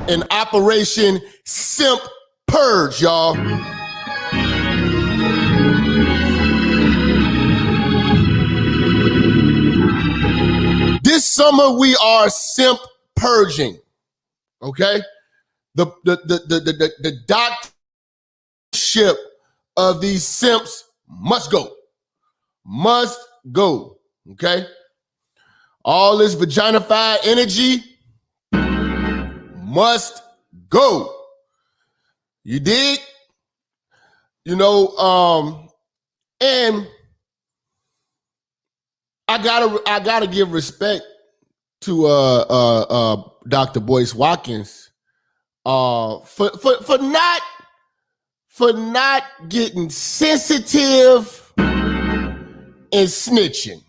an Operation Simp Purge, y'all. This summer we are simp purging, okay? The doctorship of these simps must go, okay? All this vaginified energy must go. You dig? You know, and I gotta give respect to Dr. Boyce Watkins for not getting sensitive and snitching.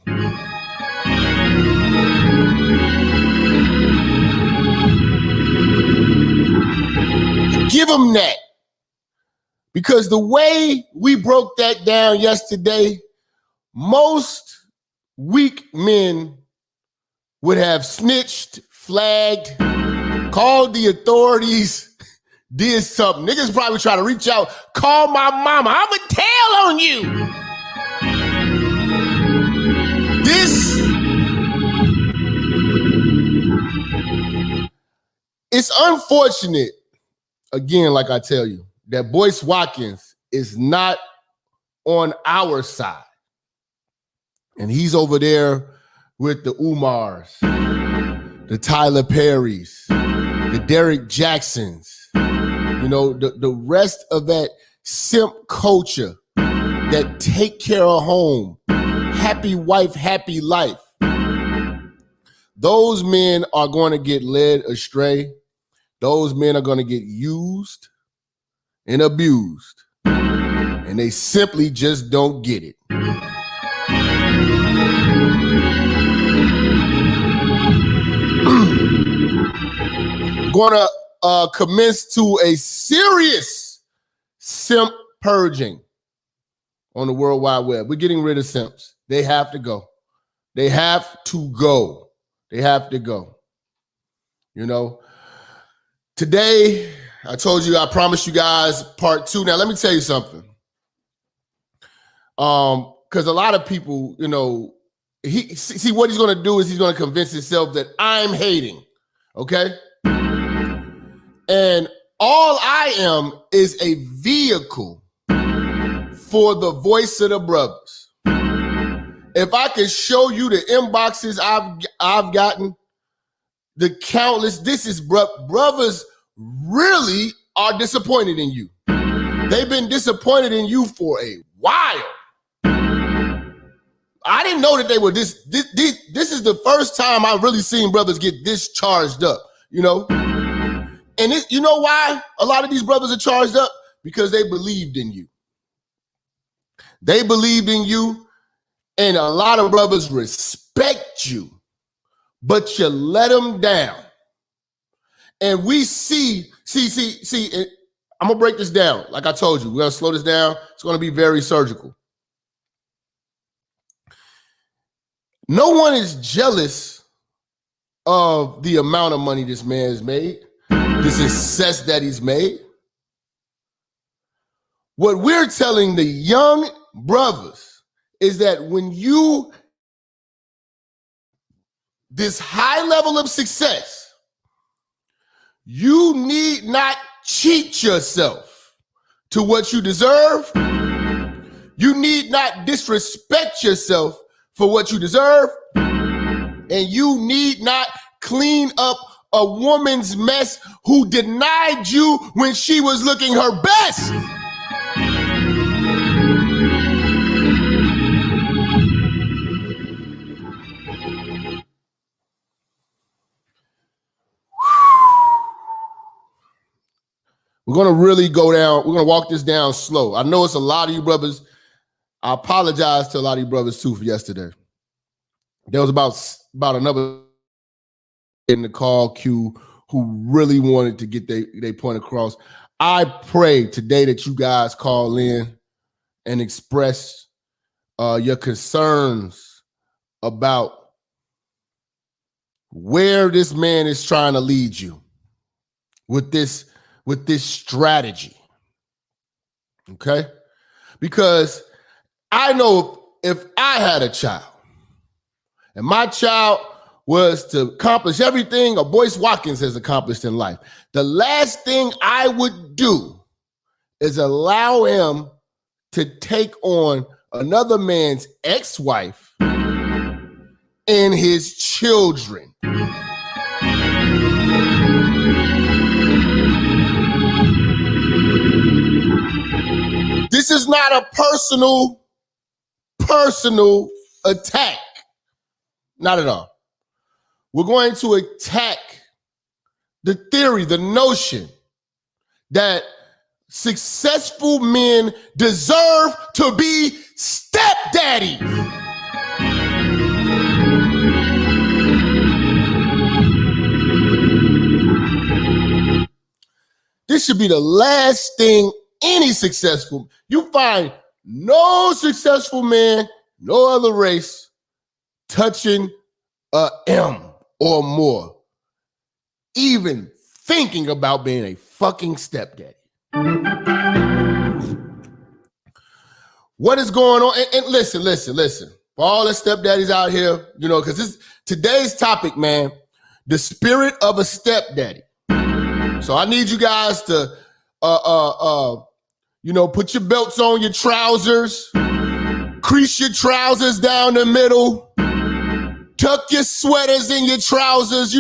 Give him that. Because the way we broke that down yesterday, most weak men would have snitched, flagged, called the authorities, did something. Niggas probably try to reach out, call my mama, I'ma tell on you. It's unfortunate, again, like I tell you, that Boyce Watkins is not on our side. And he's over there with the Umars, the Tyler Perrys, the Derek Jacksons, you know, the rest of that simp culture that take care of home, happy wife, happy life. Those men are going to get led astray. Those men are going to get used and abused. And they simply just don't get it. Going to commence to a serious simp purging on the World Wide Web. We're getting rid of simps. They have to go. They have to go. They have to go. You know, today, I told you, I promised you guys part 2. Now, let me tell you something. Because a lot of people, you know, see what he's going to do is he's going to convince himself that I'm hating. Okay? And all I am is a vehicle for the voice of the brothers. If I could show you the inboxes I've gotten, the countless, this is brothers really are disappointed in you. They've been disappointed in you for a while. I didn't know that they were this is the first time I've really seen brothers get this charged up, you know? And you know why a lot of these brothers are charged up? Because they believed in you. They believed in you, and a lot of brothers respect you, but you let them down. And we see, I'm gonna break this down. Like I told you, we're gonna slow this down. It's gonna be very surgical. No one is jealous of the amount of money this man has made, the success that he's made. What we're telling the young brothers is that when you, this high level of success, you need not cheat yourself to what you deserve. You need not disrespect yourself for what you deserve. And you need not clean up a woman's mess who denied you when she was looking her best. We're going to really go down. We're going to walk this down slow. I know it's a lot of you brothers. I apologize to a lot of you brothers too for yesterday. There was about another in the call queue who really wanted to get their point across. I pray today that you guys call in and express your concerns about where this man is trying to lead you. with this strategy. Okay? Because I know if I had a child and my child was to accomplish everything a Boyce Watkins has accomplished in life, the last thing I would do is allow him to take on another man's ex-wife and his children. This is not a personal attack. Not at all. We're going to attack the theory, the notion that successful men deserve to be stepdaddies. This should be the last thing any successful, you find no successful man, no other race touching a M or more, even thinking about being a fucking stepdaddy. What is going on? And listen. For all the stepdaddies out here, you know, because this today's topic, man, the spirit of a stepdaddy. So I need you guys to put your belts on your trousers, crease your trousers down the middle, tuck your sweaters in your trousers,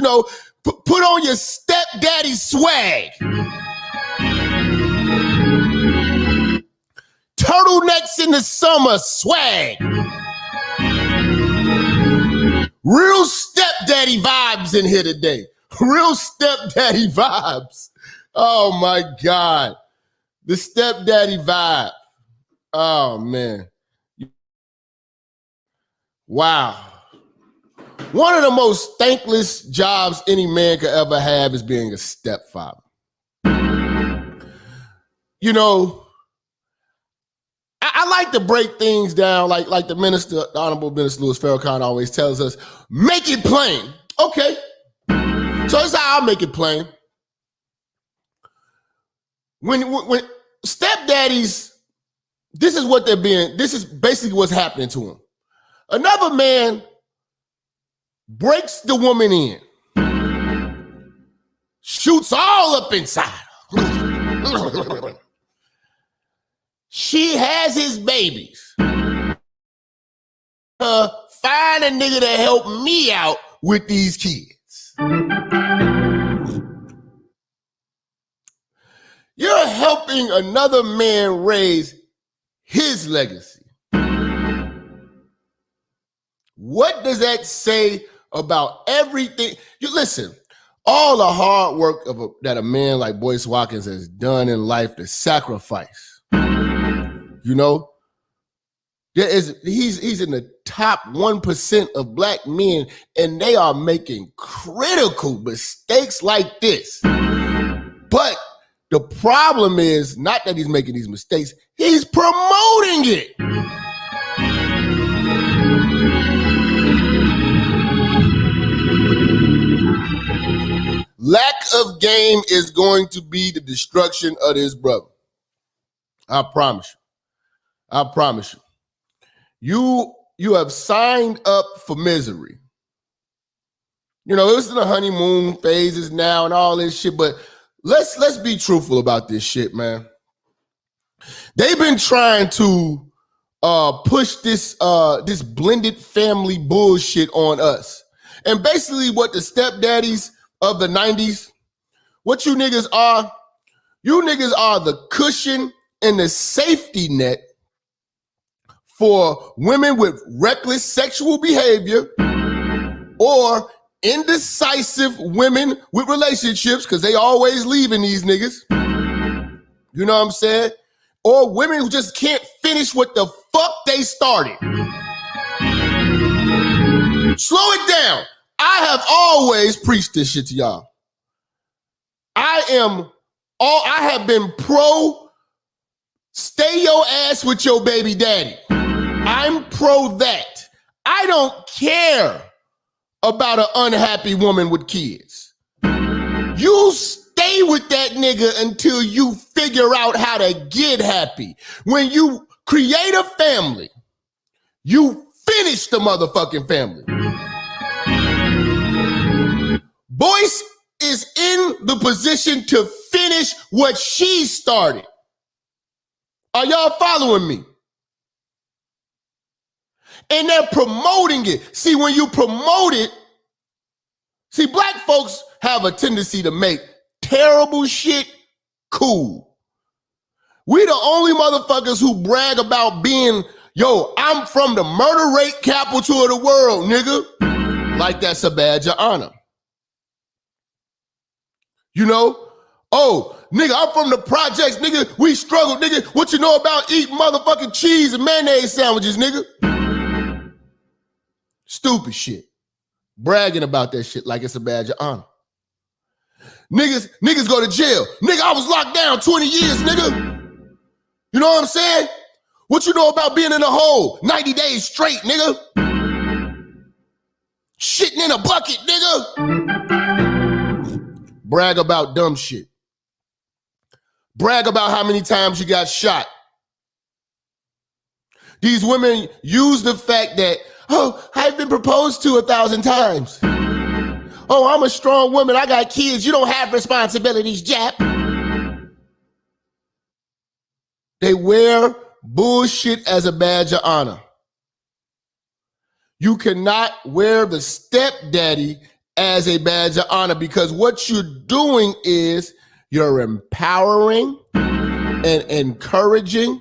put on your stepdaddy swag. Turtlenecks in the summer swag. Real stepdaddy vibes in here today. Real stepdaddy vibes. Oh my God. The stepdaddy vibe. Oh man. Wow. One of the most thankless jobs any man could ever have is being a stepfather. I like to break things down like the Honorable Minister Louis Farrakhan always tells us, make it plain. Okay. So that's how I'll make it plain. When stepdaddies, this is basically what's happening to them. Another man breaks the woman in, shoots all up inside her. She has his babies. Find a nigga to help me out with these kids. You're helping another man raise his legacy. What does that say about everything? You listen, all the hard work that a man like Boyce Watkins has done in life, the sacrifice. He's in the top 1% of black men, and they are making critical mistakes like this. But the problem is not that he's making these mistakes, he's promoting it. Lack of game is going to be the destruction of this brother. I promise you. You have signed up for misery. It's in the honeymoon phases now and all this shit, but let's be truthful about this shit, man. They've been trying to push this blended family bullshit on us. And basically what the stepdaddies of the 90s, what you niggas are the cushion and the safety net for women with reckless sexual behavior or indecisive women with relationships, because they always leaving these niggas. You know what I'm saying? Or women who just can't finish what the fuck they started. Slow it down. I have always preached this shit to y'all. I have been pro stay your ass with your baby daddy. I'm pro that. I don't care about an unhappy woman with kids. You stay stay with that nigga until you figure out how to get happy. When you create a family, you finish the motherfucking family. Boyce is in the position to finish what she started. Are y'all following me? And they're promoting it. See, when you promote it, see, black folks have a tendency to make terrible shit cool. We the only motherfuckers who brag about being, yo, I'm from the murder rate capital of the world, nigga. Like that's a badge of honor. You know? Oh, nigga, I'm from the projects, nigga. We struggle, nigga. What you know about eating motherfucking cheese and mayonnaise sandwiches, nigga? Stupid shit. Bragging about that shit like it's a badge of honor. Niggas go to jail. Nigga, I was locked down 20 years, nigga. You know what I'm saying? What you know about being in a hole 90 days straight, nigga? Shitting in a bucket, nigga. Brag about dumb shit. Brag about how many times you got shot. These women use the fact that, oh, I've been proposed to 1,000 times. Oh, I'm a strong woman. I got kids. You don't have responsibilities, Jap. They wear bullshit as a badge of honor. You cannot wear the stepdaddy as a badge of honor because what you're doing is you're empowering and encouraging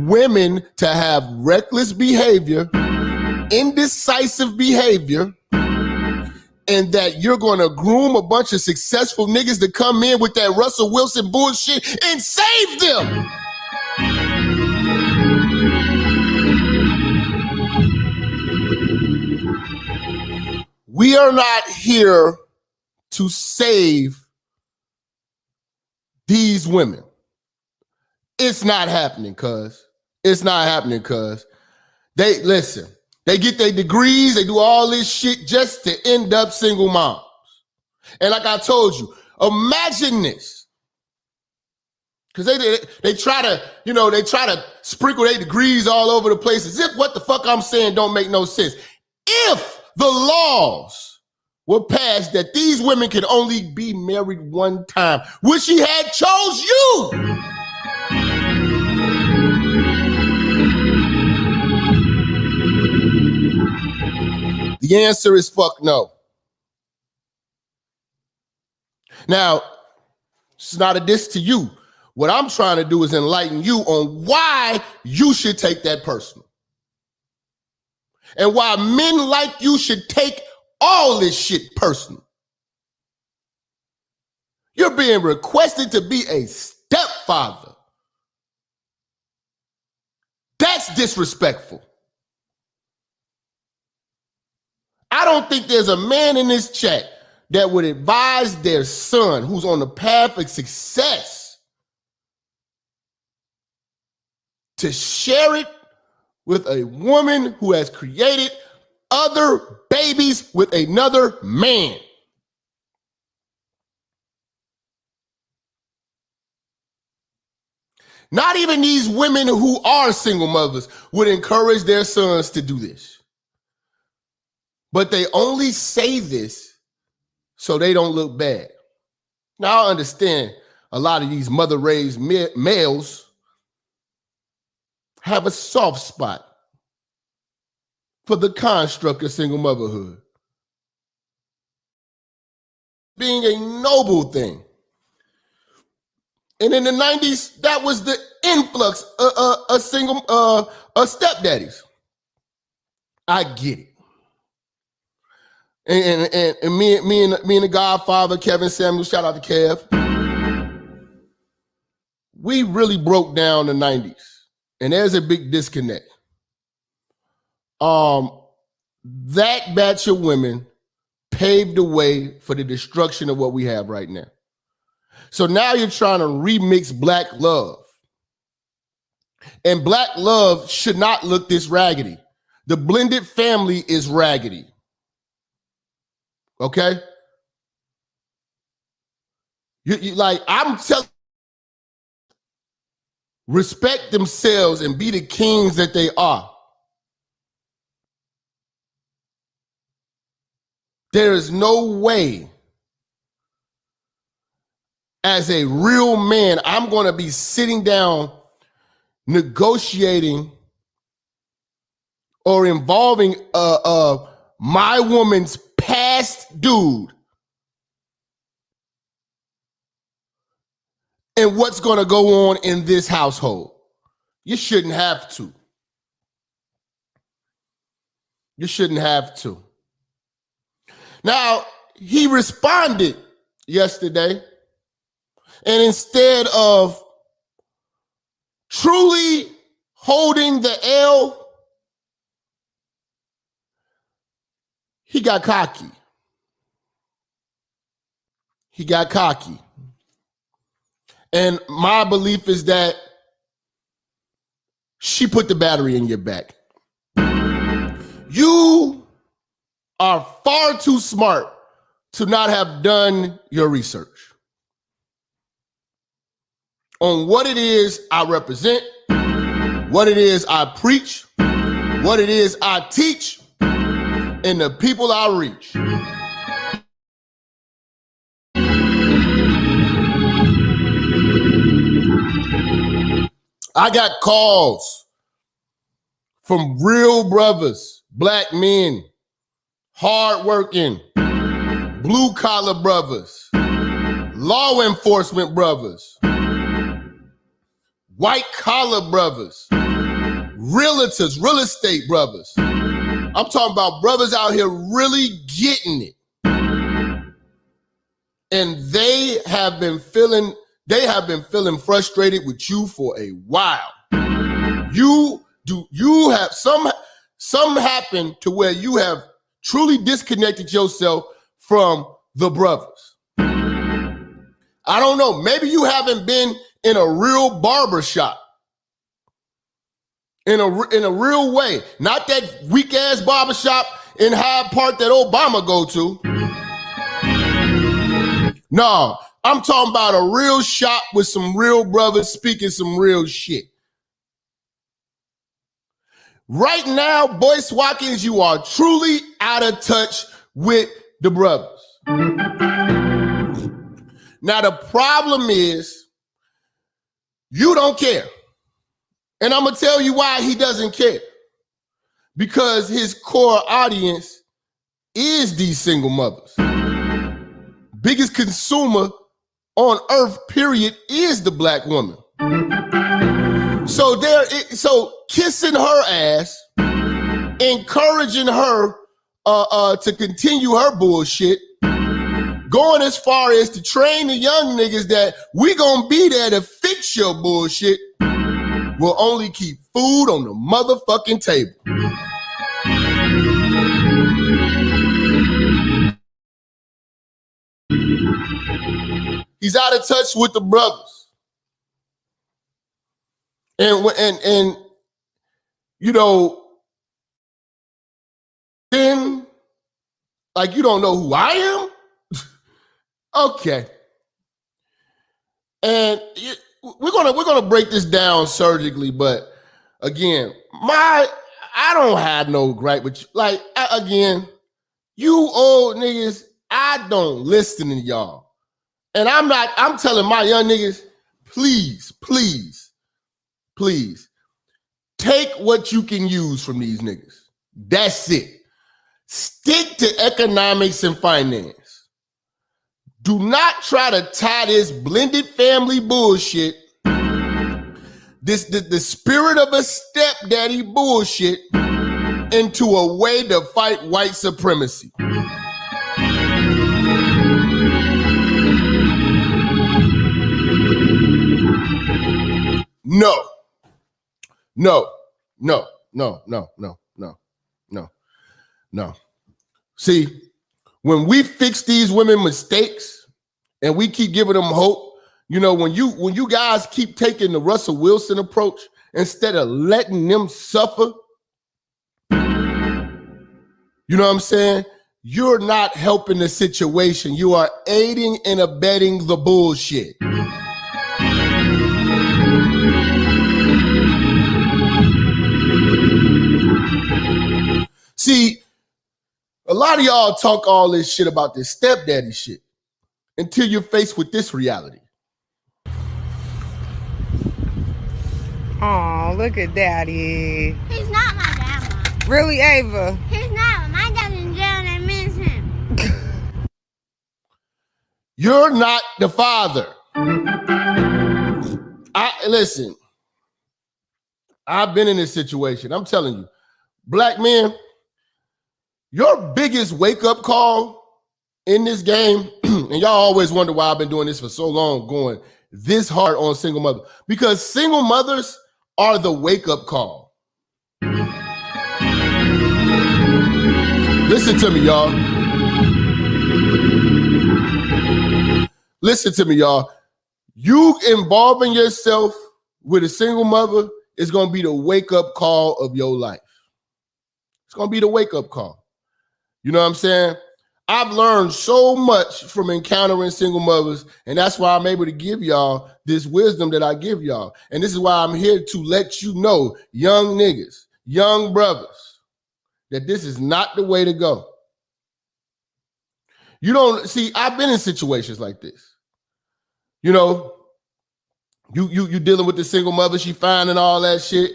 women to have reckless behavior, indecisive behavior, and that you're going to groom a bunch of successful niggas to come in with that Russell Wilson bullshit and save them. We are not here to save these women. It's not happening, cuz. It's not happening, cuz. They, listen, they get their degrees, they do all this shit just to end up single moms. And like I told you, imagine this. Because they try to, they try to sprinkle their degrees all over the place as if what the fuck I'm saying don't make no sense. If the laws were passed that these women can only be married one time, which she had chose you. The answer is fuck no. Now, it's not a diss to you. What I'm trying to do is enlighten you on why you should take that personal. And why men like you should take all this shit personal. You're being requested to be a stepfather. That's disrespectful. I don't think there's a man in this chat that would advise their son who's on the path of success to share it with a woman who has created other babies with another man. Not even these women who are single mothers would encourage their sons to do this. But they only say this so they don't look bad. Now I understand a lot of these mother-raised males have a soft spot for the construct of single motherhood being a noble thing. And in the 90s, that was the influx of single stepdaddies. I get it. And me and the Godfather, Kevin Samuel, shout out to Kev. We really broke down the 90s. And there's a big disconnect. That batch of women paved the way for the destruction of what we have right now. So now you're trying to remix black love. And black love should not look this raggedy. The blended family is raggedy. Okay? You like, I'm telling, respect themselves and be the kings that they are. There is no way as a real man I'm going to be sitting down negotiating or involving my woman's past dude and what's going to go on in this household. You shouldn't have to. You shouldn't have to. Now, he responded yesterday, and instead of truly holding the L, he got cocky. He got cocky. And my belief is that she put the battery in your back. You are far too smart to not have done your research on what it is I represent, what it is I preach, what it is I teach, and the people I reach. I got calls from real brothers, black men, hardworking, blue-collar brothers, law enforcement brothers, white-collar brothers, realtors, real estate brothers. I'm talking about brothers out here really getting it. And they have been feeling frustrated with you for a while. You have some happen to where you have truly disconnected yourself from the brothers. I don't know. Maybe you haven't been in a real barber shop. In a real way. Not that weak ass barber shop in Hyde Park that Obama go to. No, I'm talking about a real shop with some real brothers speaking some real shit. Right now, Boyce Watkins, you are truly out of touch with the brothers. Now, the problem is you don't care. And I'm going to tell you why he doesn't care. Because his core audience is these single mothers. Biggest consumer on earth, period, is the black woman. So kissing her ass, encouraging her to continue her bullshit, going as far as to train the young niggas that we gonna be there to fix your bullshit, will only keep food on the motherfucking table. He's out of touch with the brothers. And you know, then like you don't know who I am? Okay. And we're gonna break this down surgically, but again, I don't have no gripe with you. Like again, you old niggas, I don't listen to y'all. And I'm telling my young niggas, please, take what you can use from these niggas. That's it. Stick to economics and finance. Do not try to tie this blended family bullshit, the spirit of a stepdaddy bullshit, into a way to fight white supremacy. No. See, when we fix these women mistakes and we keep giving them hope, you know, when you guys keep taking the Russell Wilson approach instead of letting them suffer, you know what I'm saying? you're not helping the situation. You are aiding and abetting the bullshit. See, a lot of y'all talk all this shit about this stepdaddy shit until you're faced with this reality. Oh, look at daddy. He's not my dad. Really, Ava? He's not. My dad's in jail and I miss him. You're not the father. Listen, I've been in this situation. I'm telling you, black men, your biggest wake-up call in this game, and y'all always wonder why I've been doing this for so long, going this hard on single mothers, because single mothers are the wake-up call. Listen to me, y'all. Listen to me, y'all. You involving yourself with a single mother is going to be the wake-up call of your life. It's going to be the wake-up call. You know what I'm saying? I've learned so much from encountering single mothers, and that's why I'm able to give y'all this wisdom that I give y'all. And this is why I'm here to let you know, young niggas, young brothers, that this is not the way to go. You don't see, I've been in situations like this. You know, you dealing with the single mother, she fine and all that shit.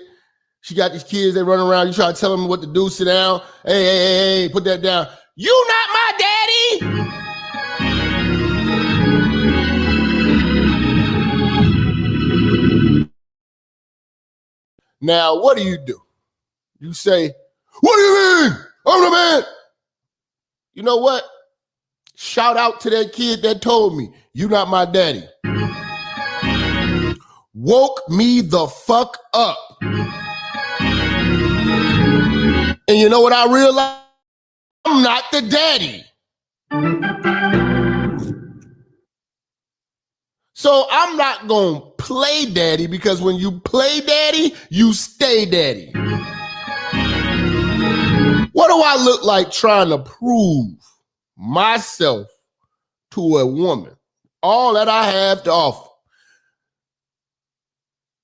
She got these kids, they run around, you try to tell them what to do, sit down. Hey, put that down. You not my daddy. Now, what do? You say, what do you mean? I'm the man. You know what? Shout out to that kid that told me, you not my daddy. Woke me the fuck up. And you know what I realized? I'm not the daddy. So I'm not going to play daddy, because when you play daddy, you stay daddy. What do I look like trying to prove myself to a woman? All that I have to offer.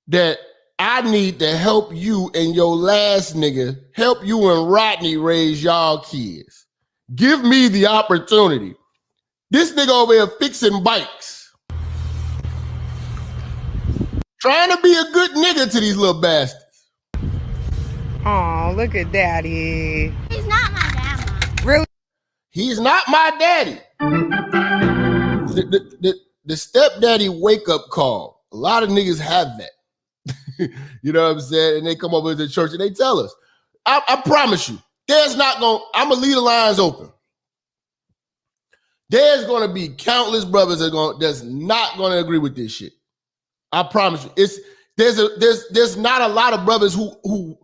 That I need to help you and your last nigga, help you and Rodney raise y'all kids. Give me the opportunity. This nigga over here fixing bikes. Trying to be a good nigga to these little bastards. Oh, look at daddy. He's not my dad. Really? He's not my daddy. The stepdaddy wake-up call. A lot of niggas have that. You know what I'm saying? And they come over to the church and they tell us. I promise you, I'm going to leave the lines open. There's going to be countless brothers that's not going to agree with this shit. I promise you. There's not a lot of brothers who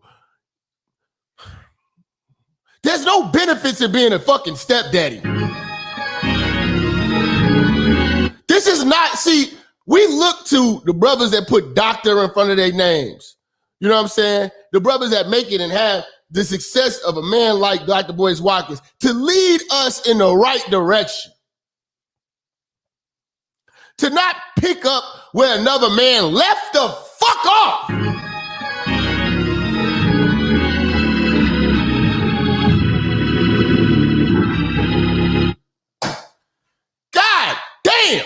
there's no benefits in being a fucking stepdaddy. This is not, see, we look to the brothers that put doctor in front of their names. You know what I'm saying? The brothers that make it and have the success of a man like Dr. Boyce Watkins to lead us in the right direction. To not pick up where another man left the fuck off. God damn.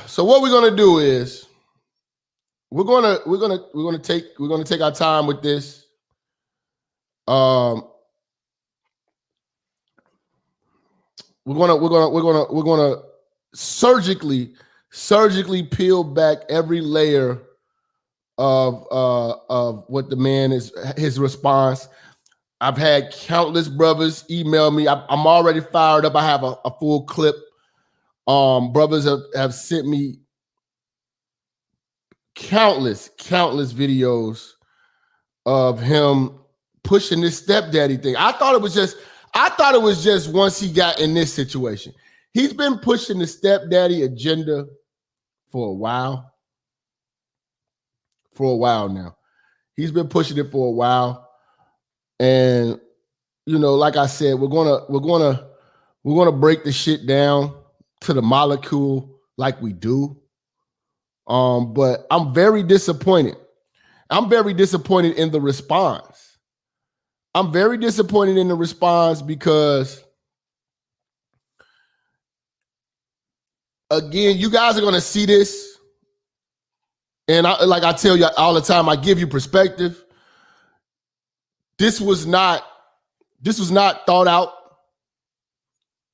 So what we're gonna do is we're gonna take our time with this. We're gonna surgically peel back every layer of what the man is, his response. I've had countless brothers email me. I'm already fired up. I have a full clip. Brothers have sent me countless videos of him pushing this stepdaddy thing. I thought it was just once he got in this situation. He's been pushing the stepdaddy agenda for a while. For a while now. He's been pushing it for a while. And you know, like I said, we're gonna break the shit down to the molecule like we do. But I'm very disappointed. I'm very disappointed in the response. I'm very disappointed in the response because, again, you guys are going to see this. And like I tell you all the time, I give you perspective. This was not thought out.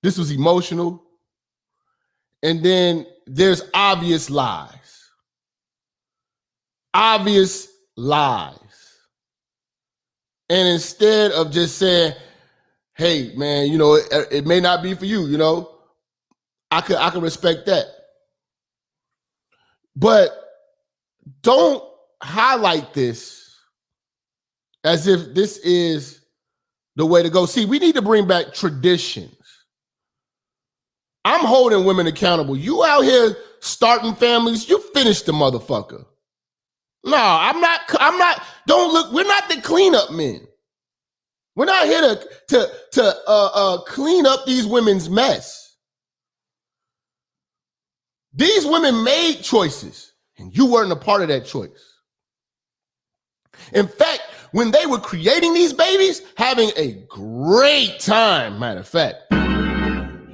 This was emotional. And then there's obvious lies. Obvious lies. And instead of just saying, hey, man, you know, it may not be for you, you know, I could respect that. But don't highlight this as if this is the way to go. See, we need to bring back traditions. I'm holding women accountable. You out here starting families, you finished the motherfucker. No, I'm not, don't look, we're not the cleanup men. We're not here to clean up these women's mess. These women made choices, and you weren't a part of that choice. In fact, when they were creating these babies, having a great time, matter of fact,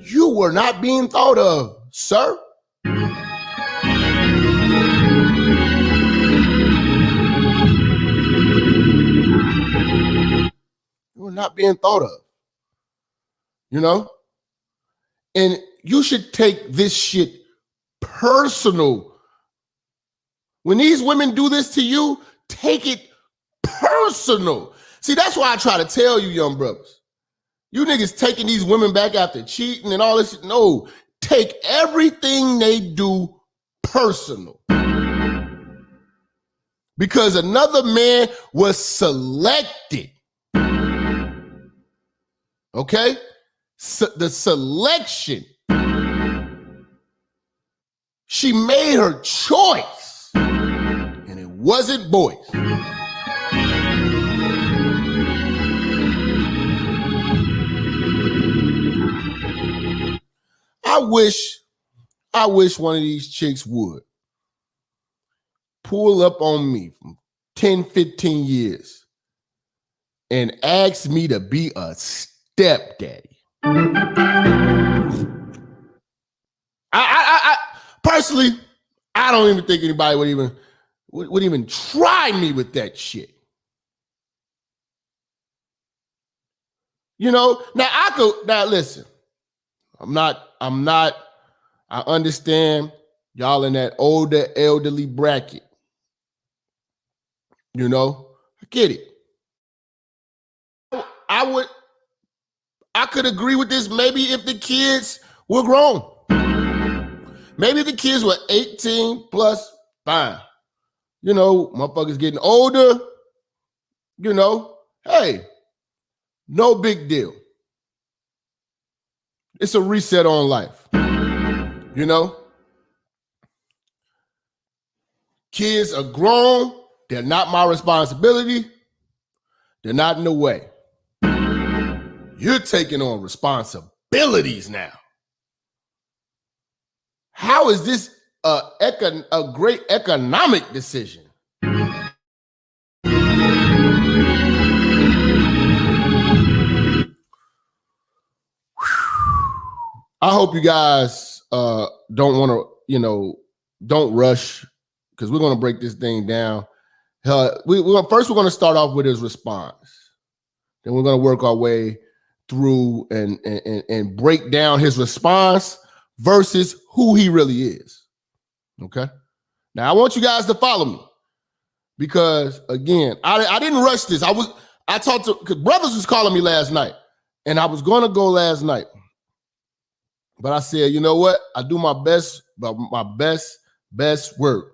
you were not being thought of, sir. You were not being thought of, you know? And you should take this shit personal. When these women do this to you, take it personal. See, that's why I try to tell you, young brothers. You niggas taking these women back after cheating and all this shit. No, take everything they do personal. Because another man was selected. Okay? The selection. She made her choice. And it wasn't Boyce. I wish one of these chicks would pull up on me from 10, 15 years and ask me to be a stepdaddy. I personally, I don't even think anybody would even try me with that shit. You know, now listen, I understand y'all in that older elderly bracket. You know, I get it. I could agree with this maybe if the kids were grown. Maybe the kids were 18 plus, fine. You know, motherfuckers getting older, you know, hey, no big deal. It's a reset on life, you know? Kids are grown. They're not my responsibility. They're not in the way. You're taking on responsibilities now. How is this a great economic decision? I hope you guys don't want to, you know, don't rush, because we're going to break this thing down. First, we're going to start off with his response. Then we're going to work our way through and break down his response versus who he really is. Okay? Now, I want you guys to follow me because, again, I didn't rush this. I talked to, because brothers was calling me last night, and I was going to go last night. But I said, you know what? I do my best, but my best work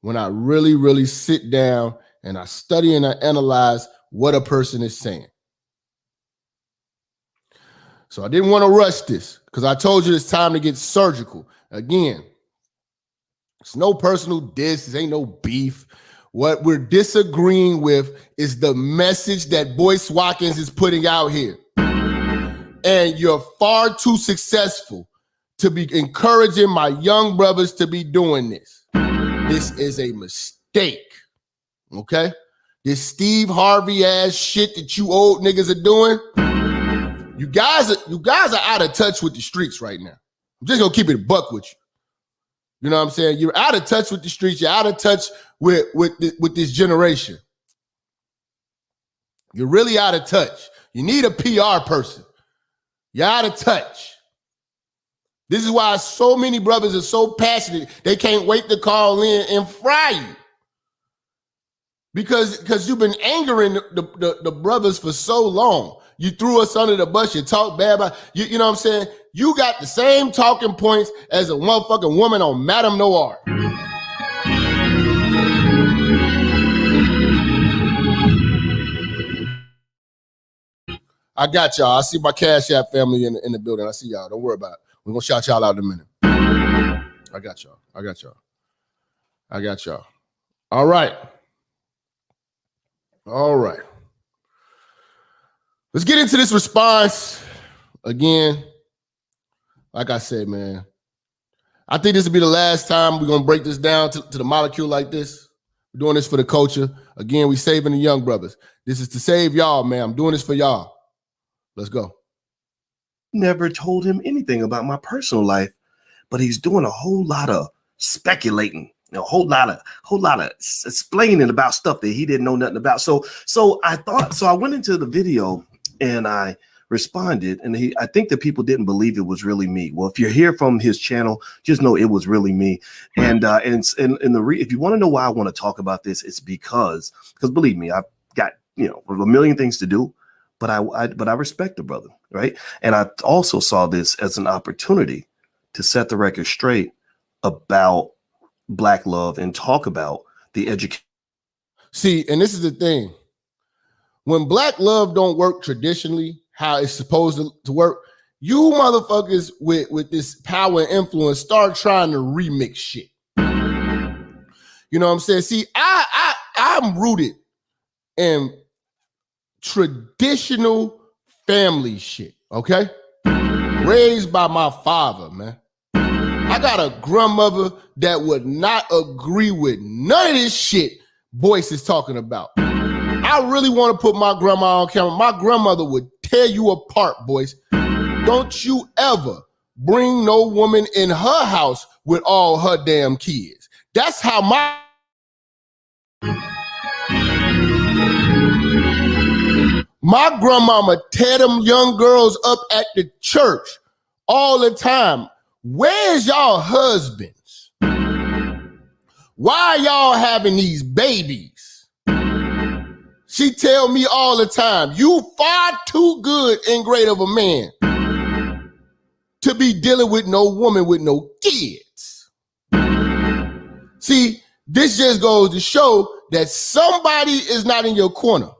when I really, really sit down and I study and I analyze what a person is saying. So I didn't want to rush this because I told you it's time to get surgical. Again, it's no personal diss. This ain't no beef. What we're disagreeing with is the message that Boyce Watkins is putting out here. And you're far too successful to be encouraging my young brothers to be doing this. This is a mistake, okay? This Steve Harvey ass shit that you old niggas are doing, you guys are out of touch with the streets right now. I'm just gonna keep it a buck with you. You know what I'm saying? You're out of touch with the streets. You're out of touch with this generation. You're really out of touch. You need a PR person. You're out of touch. This is why so many brothers are so passionate. They can't wait to call in and fry you. Because you've been angering the brothers for so long. You threw us under the bus. You talk bad about you. You know what I'm saying? You got the same talking points as a motherfucking woman on Madame Noir. I got y'all. I see my Cash App family in the building. I see y'all. Don't worry about it. We're gonna shout y'all out in a minute. I got y'all. I got y'all. I got y'all. All right. All right. Let's get into this response again. Like I said, man, I think this will be the last time we're going to break this down to the molecule like this. We're doing this for the culture. Again, we saving the young brothers. This is to save y'all, man. I'm doing this for y'all. Let's go. Never told him anything about my personal life, but he's doing a whole lot of speculating. A whole lot of explaining about stuff that he didn't know nothing about. So I went into the video and I responded, and I think that people didn't believe it was really me. Well, if you're here from his channel, just know it was really me. And if you want to know why I want to talk about this, it's because believe me, I've got a million things to do, but I respect the brother, right? And I also saw this as an opportunity to set the record straight about Black love and talk about the education. See, and this is the thing. When Black love don't work traditionally, how it's supposed to work, you motherfuckers with this power and influence start trying to remix shit. You know what I'm saying? See, I'm rooted in traditional family shit, okay? Raised by my father, man. I got a grandmother that would not agree with none of this shit Boyce is talking about. I really want to put my grandma on camera. My grandmother would tear you apart, Boyce. Don't you ever bring no woman in her house with all her damn kids. That's how my grandmama tear them young girls up at the church all the time. Where's y'all husbands? Why are y'all having these babies? She tell me all the time, you far too good and great of a man to be dealing with no woman with no kids. See, this just goes to show that somebody is not in your corner.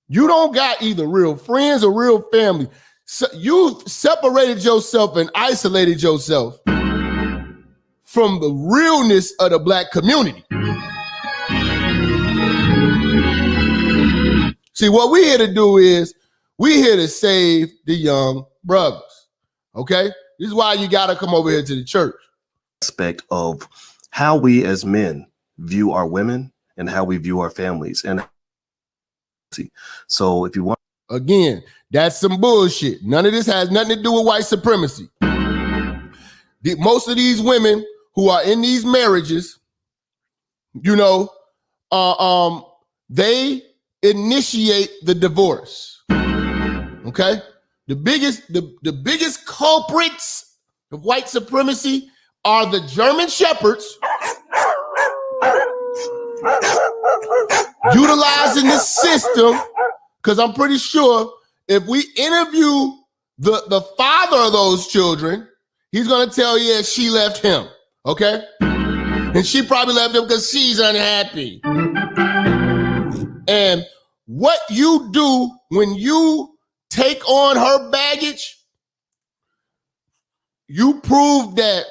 You don't got either real friends or real family. So you separated yourself and isolated yourself from the realness of the Black community. See, what we're here to do is we're here to save the young brothers, okay? This is why you got to come over here to the church. Aspect of how we as men view our women and how we view our families. And so if you want, again, that's some bullshit. None of this has nothing to do with white supremacy. Most of these women who are in these marriages, they initiate the divorce. Okay? The biggest culprits of white supremacy are the German shepherds utilizing this system, because I'm pretty sure if we interview the father of those children, he's going to tell you that she left him, okay? And she probably left him because she's unhappy. And what you do when you take on her baggage, you prove that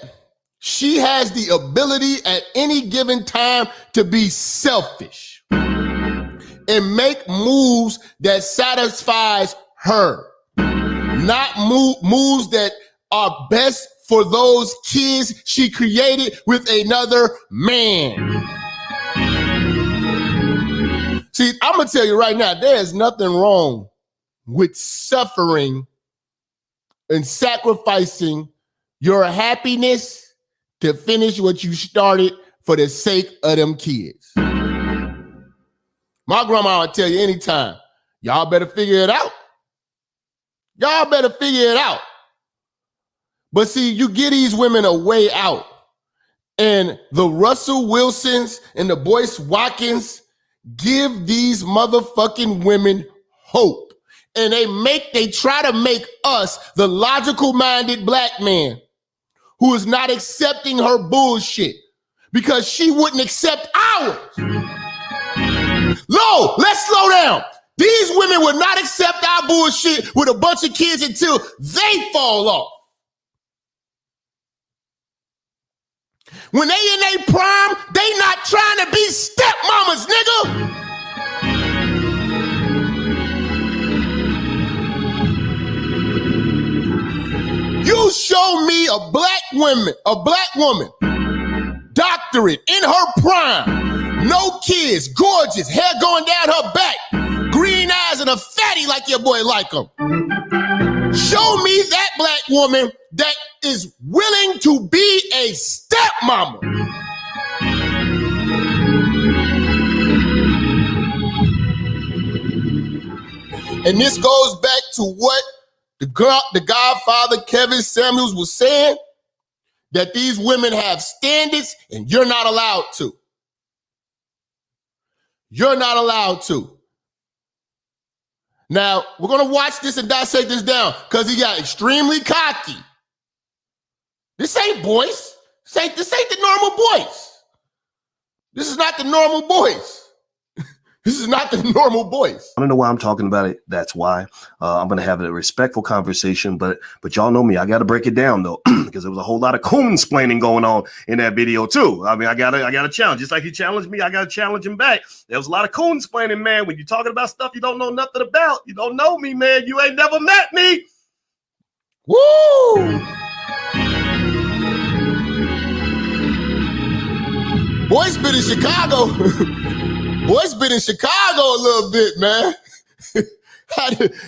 She has the ability at any given time to be selfish and make moves that satisfies her, not moves that are best for those kids she created with another man. See, I'm gonna tell you right now, there is nothing wrong with suffering and sacrificing your happiness to finish what you started for the sake of them kids. My grandma would tell you anytime, y'all better figure it out. Y'all better figure it out. But see, you give these women a way out. And the Russell Wilsons and the Boyce Watkins give these motherfucking women hope. And they try to make us, the logical-minded black man, who is not accepting her bullshit because she wouldn't accept ours. No, let's slow down. These women would not accept our bullshit with a bunch of kids until they fall off. When they in their prime, they not trying to be stepmamas, nigga. You show me a black woman, doctorate in her prime, no kids, gorgeous, hair going down her back, green eyes and a fatty like your boy like them. Show me that black woman that is willing to be a stepmama. And this goes back to what the Godfather Kevin Samuels was saying, that these women have standards and you're not allowed to. You're not allowed to. Now, we're going to watch this and dissect this down because he got extremely cocky. This ain't Boyce. This ain't the normal Boyce. This is not the normal Boyce. This is not the normal Boyce. I don't know why I'm talking about it. That's why. I'm going to have a respectful conversation, but y'all know me. I got to break it down, though, because there was a whole lot of coon-splaining going on in that video, too. I mean, I got to challenge. Just like he challenged me, I got to challenge him back. There was a lot of coon-splaining, man. When you're talking about stuff you don't know nothing about, you don't know me, man. You ain't never met me. Woo! Boyce been in Chicago. Boyce been in Chicago a little bit, man.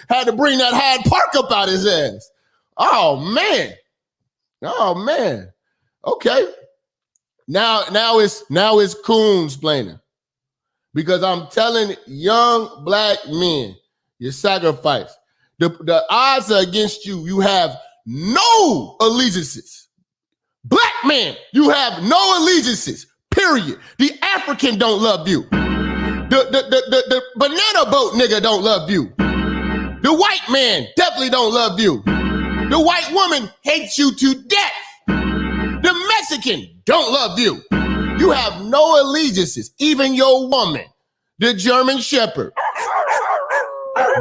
had to bring that Hyde Park up out his ass. Oh man. Okay. Now it's coons playing. Because I'm telling young black men, you sacrifice. The odds are against you. You have no allegiances. Black man, you have no allegiances. Period. The African don't love you. The banana boat nigga don't love you. The white man definitely don't love you. The white woman hates you to death. The Mexican don't love you. You have no allegiances. Even your woman, the German Shepherd,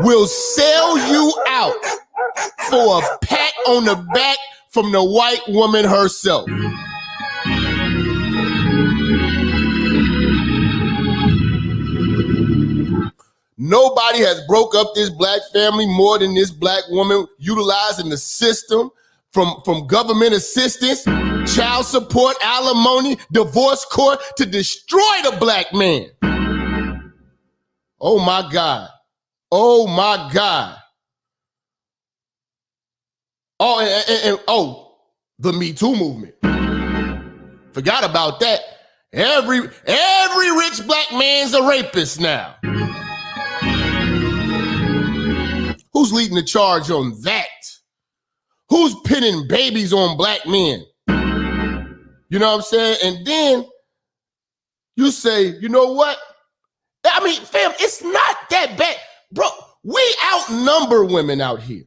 will sell you out for a pat on the back from the white woman herself. Nobody has broke up this black family more than this black woman, utilizing the system from government assistance, child support, alimony, divorce court to destroy the black man. Oh my God. Oh my God. Oh, the Me Too movement. Forgot about that. Every rich black man's a rapist now. Who's leading the charge on that? Who's pinning babies on black men? You know what I'm saying? And then you say, you know what? I mean, fam, it's not that bad. Bro, we outnumber women out here.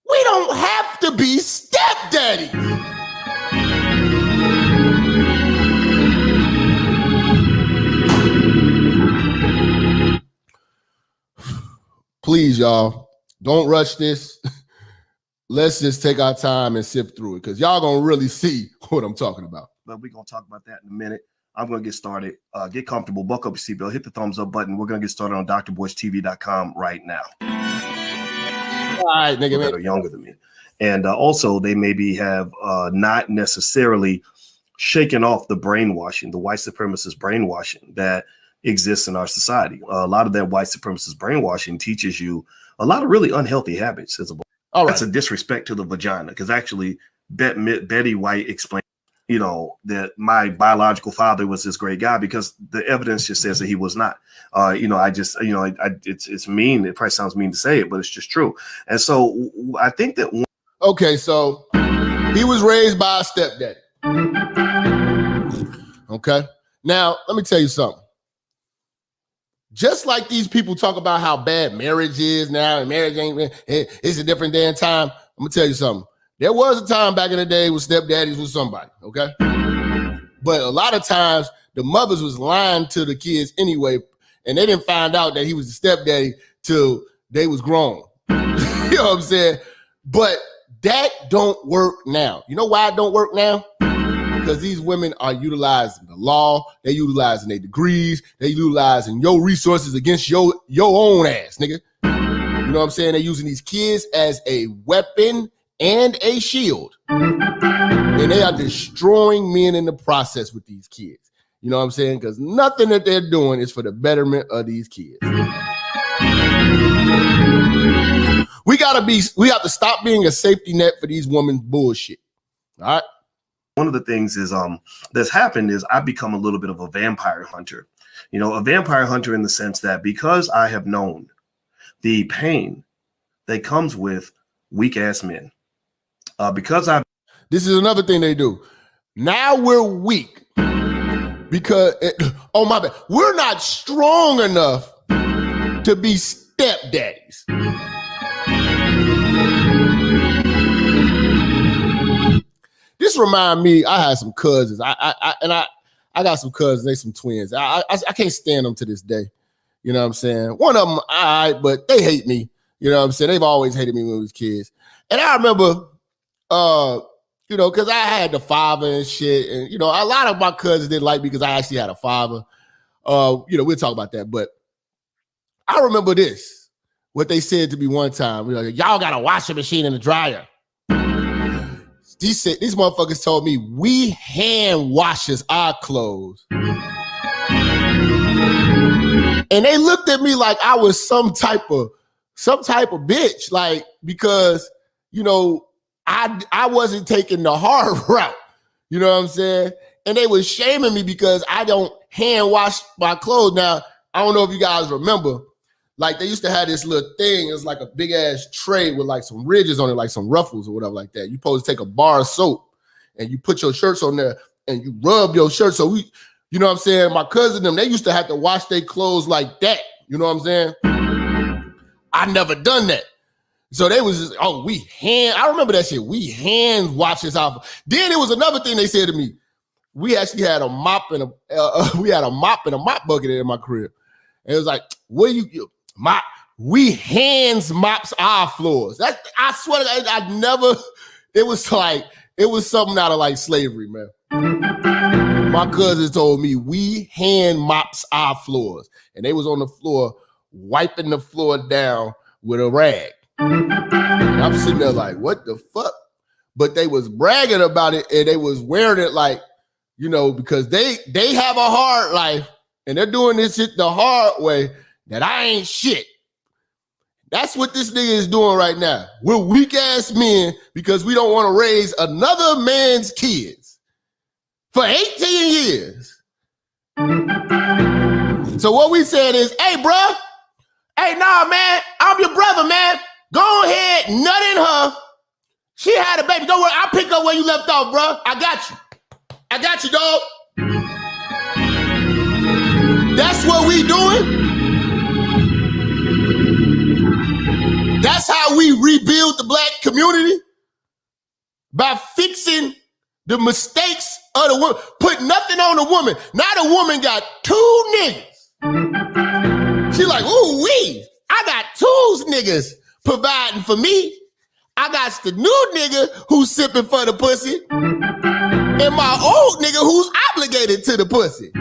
We don't have to be stepdaddies. Please, y'all, don't rush this. let's just take our time and sift through it because y'all gonna really see what I'm talking about. But we're gonna talk about that in a minute. I'm gonna get started. Get comfortable, buckle up your seatbelt, hit the thumbs up button. We're gonna get started on drboycetv.com right now. All right, nigga, that are younger than me. And also they maybe have not necessarily shaken off the brainwashing, the white supremacist brainwashing that exists in our society. A lot of that white supremacist brainwashing teaches you a lot of really unhealthy habits. All right. That's a disrespect to the vagina, because actually Betty White explained, that my biological father was this great guy, because the evidence just says that he was not. It's mean. It probably sounds mean to say it, but it's just true. And so I think that. Okay, so he was raised by a stepdaddy. Okay, now let me tell you something. Just like these people talk about how bad marriage is now, and marriage it's a different day and time. I'm gonna tell you something. There was a time back in the day when stepdaddies was somebody, okay? But a lot of times the mothers was lying to the kids anyway, and they didn't find out that he was a stepdaddy till they was grown. You know what I'm saying? But that don't work now. You know why it don't work now? Because these women are utilizing the law, they utilizing their degrees, they utilizing your resources against your own ass, nigga. You know what I'm saying? They're using these kids as a weapon and a shield. And they are destroying men in the process with these kids. You know what I'm saying? Because nothing that they're doing is for the betterment of these kids. We have to stop being a safety net for these women's bullshit. All right. One of the things is that's happened is I've become a little bit of a vampire hunter. A vampire hunter in the sense that because I have known the pain that comes with weak ass men. This is another thing they do. Now we're weak because oh my bad, we're not strong enough to be stepdaddies. This remind me, I had some cousins. I got some cousins, they some twins. I can't stand them to this day. You know what I'm saying? One of them, all right, but they hate me. You know what I'm saying? They've always hated me when we was kids. And I remember because I had the father and shit, and a lot of my cousins didn't like me because I actually had a father. We'll talk about that. But I remember this, what they said to me one time. Y'all got a washing machine and a dryer. These motherfuckers told me we hand washes our clothes. And they looked at me like I was some type of bitch, like, because, I wasn't taking the hard route. You know what I'm saying? And they was shaming me because I don't hand wash my clothes. Now, I don't know if you guys remember, like they used to have this little thing. It was like a big ass tray with like some ridges on it, like some ruffles or whatever like that. You supposed to take a bar of soap and you put your shirts on there and you rub your shirt. So you know what I'm saying? My cousin, they used to have to wash their clothes like that. You know what I'm saying? I never done that. So they was just, I remember that shit. We hand wash this off. Then it was another thing they said to me. We actually had a mop and a mop bucket in my crib. And it was like, what do you mop? We hands mops our floors. I swear to God, I never, it was something out of like slavery, man. My cousins told me we hand mops our floors. And they was on the floor wiping the floor down with a rag. And I'm sitting there like, what the fuck? But they was bragging about it and they was wearing it like, because they have a hard life and they're doing this shit the hard way, that I ain't shit. That's what this nigga is doing right now. We're weak ass men because we don't want to raise another man's kids for 18 years. So what we said is, hey, bro, hey, nah, man, I'm your brother, man. Go ahead, nut in her. She had a baby. Don't worry, I'll pick up where you left off, bro. I got you, dog. That's what we doing. That's how we rebuild the black community. By fixing the mistakes of the woman. Put nothing on the woman. Now the woman got 2 niggas. She like, ooh wee, I got 2 niggas providing for me. I got the new nigga who's sipping for the pussy and my old nigga who's obligated to the pussy.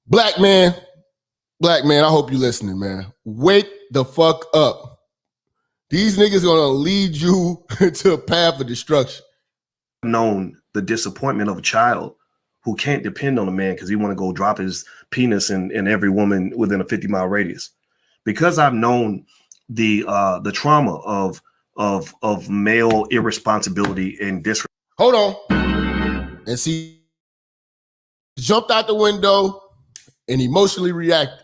Black man, I hope you listening, man. Wake the fuck up. These niggas gonna lead you to a path of destruction. Known the disappointment of a child who can't depend on a man because he want to go drop his penis in every woman within a 50-mile radius. Because I've known the trauma of male irresponsibility and disrespect. Hold on. And see, jumped out the window and emotionally reacted.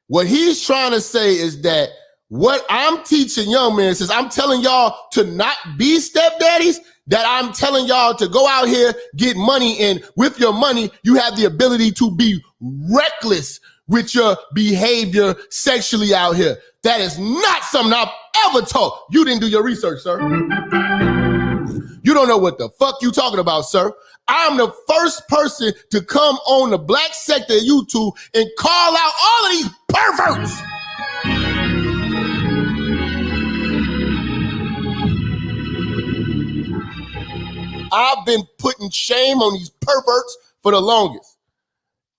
What he's trying to say is that what I'm teaching young men is I'm telling y'all to not be stepdaddies, that I'm telling y'all to go out here, get money, and with your money, you have the ability to be reckless with your behavior sexually out here. That is not something I've ever taught. You didn't do your research, sir. You don't know what the fuck you talking about, sir. I'm the first person to come on the black sector of YouTube and call out all of these perverts. I've been putting shame on these perverts for the longest.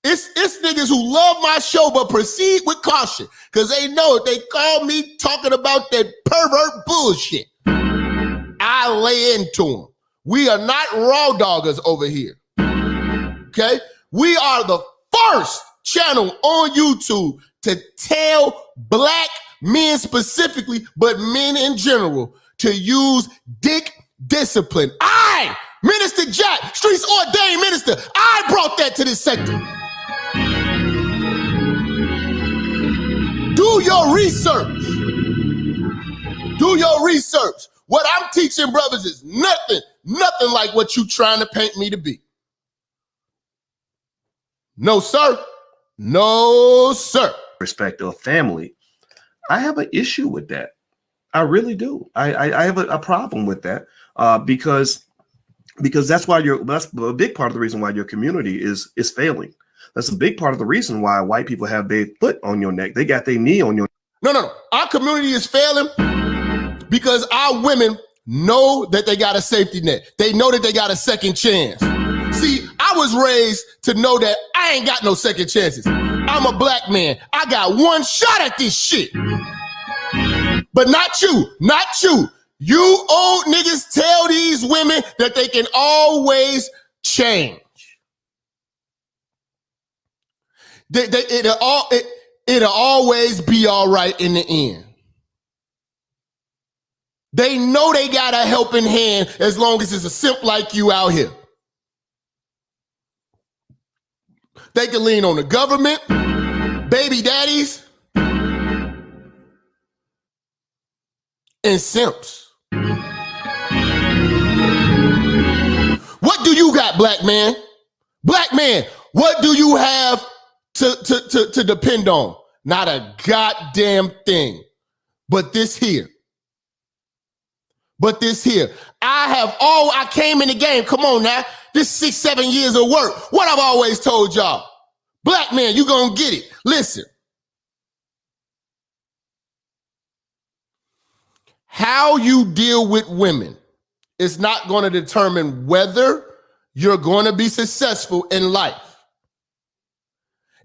It's niggas who love my show but proceed with caution because they know if they call me talking about that pervert bullshit, I lay into them. We are not raw doggers over here, okay? We are the first channel on YouTube to tell black men specifically, but men in general, to use dick discipline. I, Minister Jap, streets ordained minister, I brought that to this sector. Do your research. Do your research. What I'm teaching brothers is nothing like what you trying to paint me to be. No, sir. No, sir. Respect of family. I have an issue with that. I really do. I have a problem with that because that's why that's a big part of the reason why your community is failing. That's a big part of the reason why white people have their foot on your neck. They got their knee on your neck. No. Our community is failing because our women know that they got a safety net. They know that they got a second chance. See, I was raised to know that I ain't got no second chances. I'm a black man. I got one shot at this shit. But not you. You old niggas tell these women that they can always change. It'll always be all right in the end. They know they got a helping hand as long as it's a simp like you out here. They can lean on the government, baby daddies, and simps. What do you got, black man? Black man, what do you have to depend on? Not a goddamn thing. But this here. I came in the game. Come on now. This 6-7 years of work. What I've always told y'all. Black man, you gonna get it. Listen. How you deal with women is not going to determine whether you're going to be successful in life.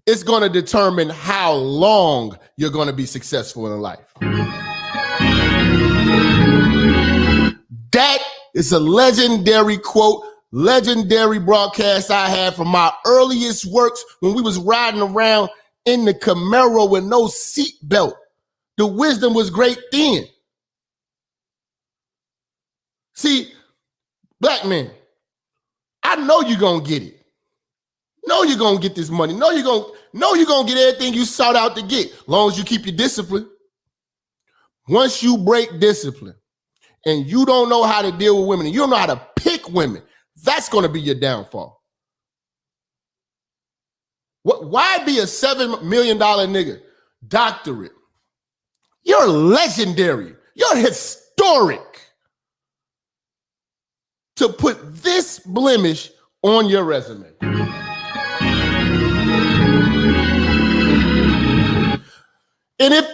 It's going to determine how long you're going to be successful in life. That is a legendary quote, legendary broadcast I had from my earliest works when we was riding around in the Camaro with no seat belt. The wisdom was great then. See, black man, I know you're going to get it. Know you're going to get this money. Know you're going to get everything you sought out to get, as long as you keep your discipline. Once you break discipline and you don't know how to deal with women and you don't know how to pick women, that's going to be your downfall. Why be a $7 million nigga? Doctorate. You're legendary. You're historic. To put this blemish on your resume.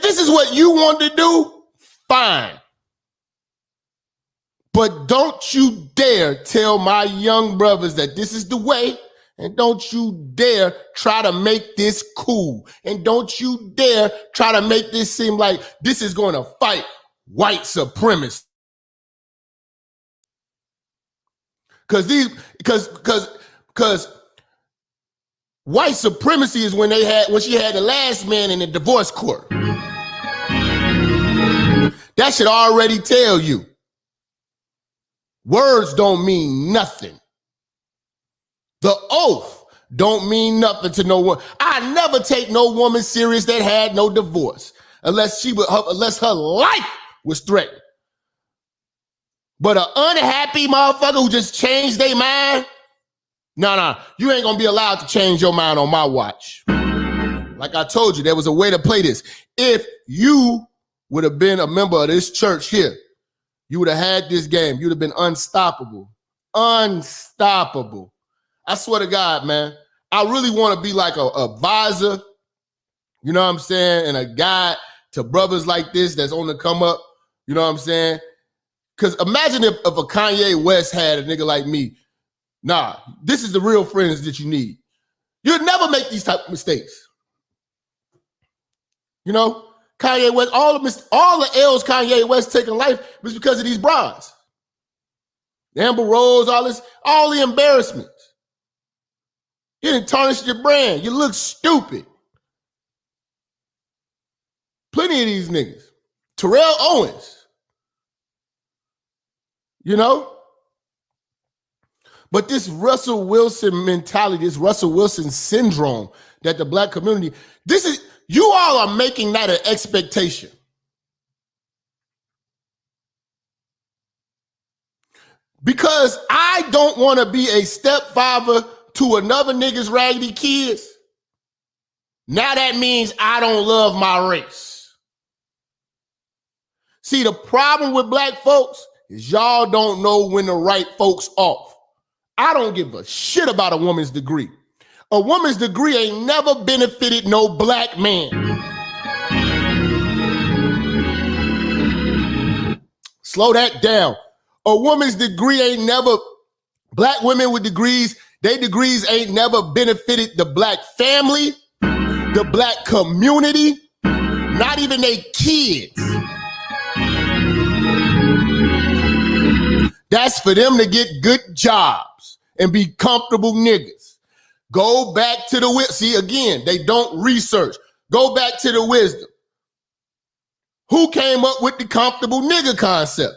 this is what you want to do, fine. But don't you dare tell my young brothers that this is the way, and don't you dare try to make this cool. And don't you dare try to make this seem like this is going to fight white supremacy. Because white supremacy is when she had the last man in the divorce court. That should already tell you. Words don't mean nothing. The oath don't mean nothing to no one. I never take no woman serious that had no divorce unless her life was threatened. But an unhappy motherfucker who just changed their mind, no, you ain't gonna be allowed to change your mind on my watch. Like I told you, there was a way to play this. If you would have been a member of this church here, you would have had this game. You'd have been unstoppable. Unstoppable. I swear to God, man, I really want to be like a advisor, you know what I'm saying, and a guide to brothers like this that's on the come up, you know what I'm saying? Because imagine if a Kanye West had a nigga like me. Nah, this is the real friends that you need. You'd never make these type of mistakes. You know, Kanye West, all the L's Kanye West taking life was because of these bras. Amber Rose, all the embarrassments. You didn't tarnish your brand. You look stupid. Plenty of these niggas. Terrell Owens. You know? But this Russell Wilson mentality, this Russell Wilson syndrome that the black community, you all are making that an expectation. Because I don't want to be a stepfather to another nigga's raggedy kids. Now that means I don't love my race. See, the problem with black folks is y'all don't know when to write folks off. I don't give a shit about a woman's degree. A woman's degree ain't never benefited no black man. Slow that down. A woman's degree ain't never, black women with degrees, their degrees ain't never benefited the black family, the black community, not even their kids. That's for them to get good jobs and be comfortable niggas. Go back to the wisdom. See, again, they don't research. Go back to the wisdom. Who came up with the comfortable nigga concept?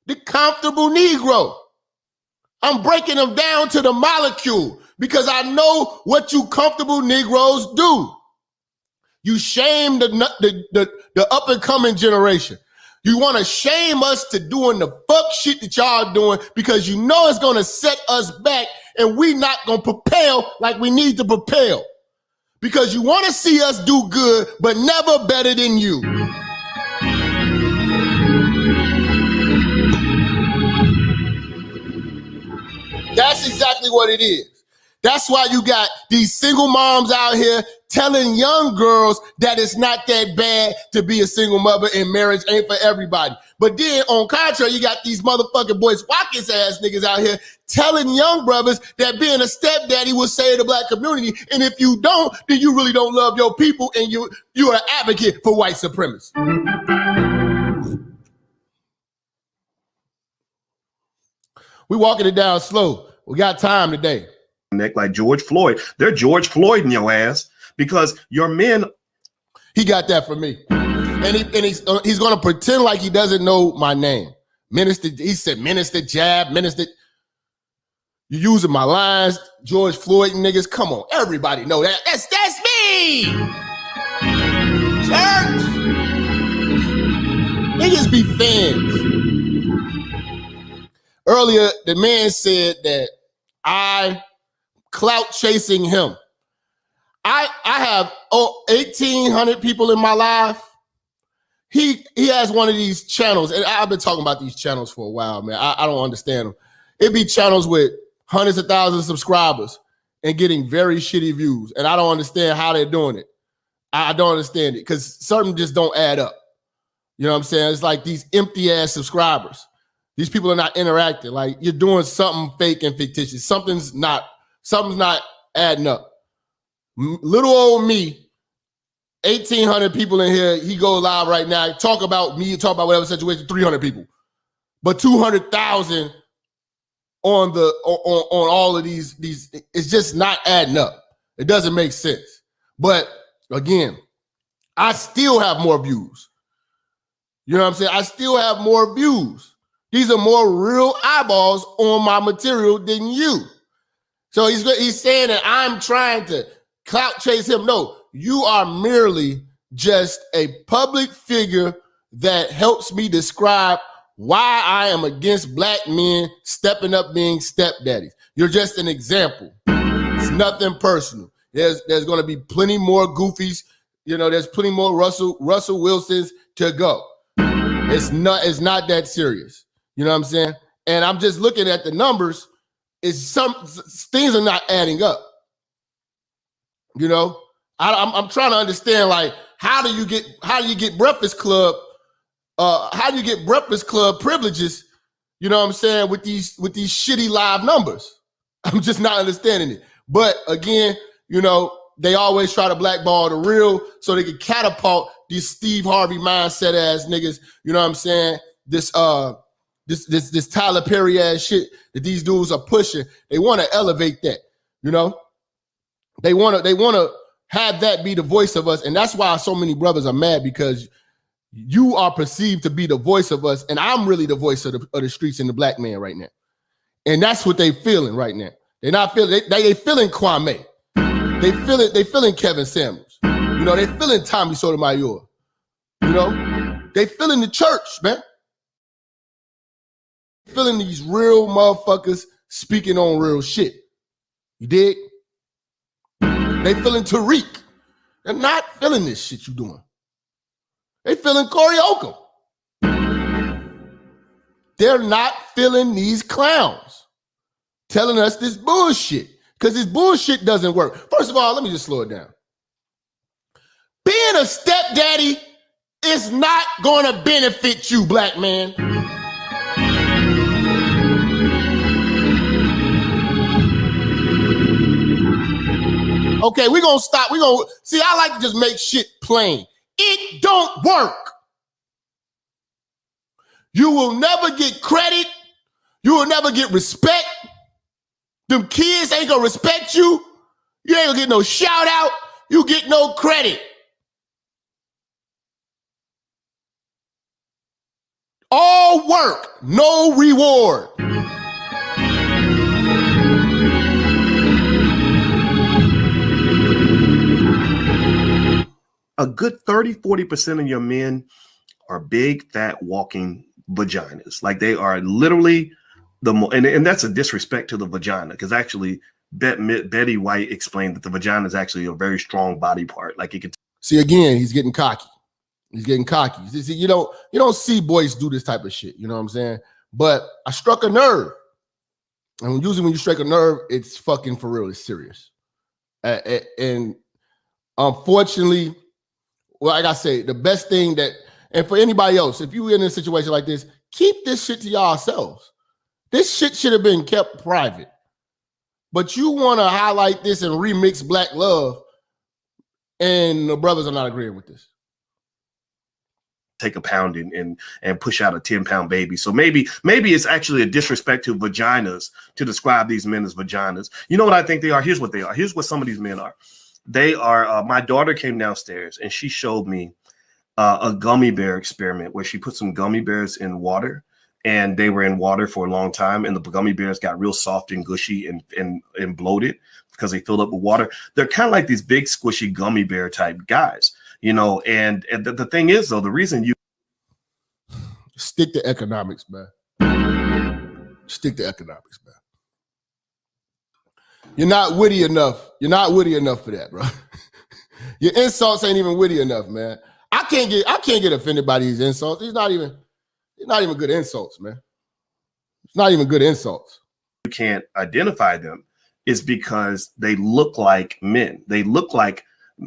The comfortable Negro. I'm breaking them down to the molecule because I know what you comfortable Negroes do. You shame the up and coming generation. You want to shame us to doing the fuck shit that y'all doing because you know it's going to set us back and we not going to propel like we need to propel. Because you want to see us do good, but never better than you. That's exactly what it is. That's why you got these single moms out here telling young girls that it's not that bad to be a single mother and marriage ain't for everybody. But then on contrary, you got these motherfucking Boyce Watkins ass niggas out here telling young brothers that being a stepdaddy will save the black community. And if you don't, then you really don't love your people and you're an advocate for white supremacy. We walking it down slow. We got time today. Like George Floyd. They're George Floyd in your ass because your men. He got that from me. And he's going to pretend like he doesn't know my name. Minister, he said, Minister Jap, Minister. You using my lines, George Floyd niggas. Come on, everybody know that. That's me. Church. Niggas be fans. Earlier, the man said that I clout chasing him. I have 1,800 people in my life. He has one of these channels, and I've been talking about these channels for a while, man. I don't understand them. It be channels with hundreds of thousands of subscribers and getting very shitty views, and I don't understand how they're doing it. I don't understand it because something just don't add up. You know what I'm saying? It's like these empty ass subscribers. These people are not interacting. Like you're doing something fake and fictitious. Something's not adding up. Little old me, 1,800 people in here. He goes live right now. Talk about me, talk about whatever situation, 300 people. But 200,000 on all of these, it's just not adding up. It doesn't make sense. But again, I still have more views. You know what I'm saying? I still have more views. These are more real eyeballs on my material than you. So he's saying that I'm trying to clout chase him. No, you are merely just a public figure that helps me describe why I am against black men stepping up being stepdaddies. You're just an example. It's nothing personal. There's going to be plenty more goofies. You know, there's plenty more Russell Wilsons to go. It's not that serious. You know what I'm saying? And I'm just looking at the numbers. Some things are not adding up. You know, I'm trying to understand, like, how do you get Breakfast Club? How do you get Breakfast Club privileges? You know what I'm saying, with these shitty live numbers? I'm just not understanding it. But again, you know, they always try to blackball the real so they can catapult these Steve Harvey mindset ass niggas. You know what I'm saying? This Tyler Perry ass shit that these dudes are pushing. They want to elevate that. You know, they want to have that be the voice of us, and that's why so many brothers are mad, because you are perceived to be the voice of us, and I'm really the voice of the streets and the black man right now. And that's what they feeling right now. They're not feeling, they feeling Kwame. They feeling Kevin Samuels. You know, they feeling Tommy Sotomayor. You know, they feeling the church, man. Feeling these real motherfuckers speaking on real shit. You dig? They feeling Tariq. They're not feeling this shit you doing. They feeling Corey Oakham. They're not feeling these clowns telling us this bullshit, because this bullshit doesn't work. First of all, let me just slow it down. Being a stepdaddy is not going to benefit you, black man. Okay, we're going to stop. See, I like to just make shit plain. It don't work. You will never get credit. You will never get respect. Them kids ain't gonna respect you. You ain't gonna get no shout out. You get no credit. All work, no reward. A good 30-40% of your men are big, fat, walking vaginas. Like, they are literally and that's a disrespect to the vagina, because actually Betty White explained that the vagina is actually a very strong body part. Like, it could see, again, he's getting cocky. He's getting cocky. See, you don't see Boyce do this type of shit. You know what I'm saying? But I struck a nerve. And usually when you strike a nerve, it's fucking for real. It's serious. And unfortunately, well, like I say, the best thing that, and for anybody else, if you're in a situation like this, keep this shit to yourselves. This shit should have been kept private. But you want to highlight this and remix black love, and the brothers are not agreeing with this. take a pound and push out a 10-pound baby. So maybe it's actually a disrespect to vaginas to describe these men as vaginas. You know what I think they are? Here's what they are. Here's what some of these men are. They are, my daughter came downstairs and she showed me a gummy bear experiment where she put some gummy bears in water, and they were in water for a long time, and the gummy bears got real soft and gushy and bloated because they filled up with water. They're kind of like these big squishy gummy bear type guys, you know. And the thing is, though, the reason you stick to economics, man. Stick to economics, man. You're not witty enough. You're not witty enough for that, bro. Your insults ain't even witty enough, man. I can't get offended by these insults. They're not even good insults, man. It's not even good insults. You can't identify them is because they look like men. They look like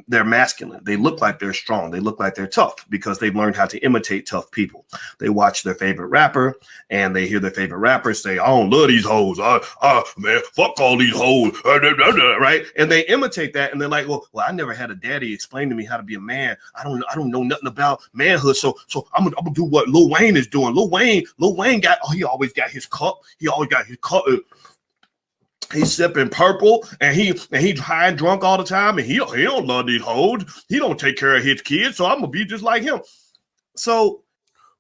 they're masculine. They look like they're strong. They look like they're tough because they've learned how to imitate tough people. They watch their favorite rapper and they hear their favorite rapper say, I don't love these hoes. Man, fuck all these hoes. Right? And they imitate that. And they're like, well, I never had a daddy explain to me how to be a man. I don't know nothing about manhood. So I'm gonna do what Lil Wayne is doing. Lil Wayne he always got his cup. He always got his cup. He's sipping purple and he's high and drunk all the time, and he don't love these hoes. He don't take care of his kids, so I'm gonna be just like him. So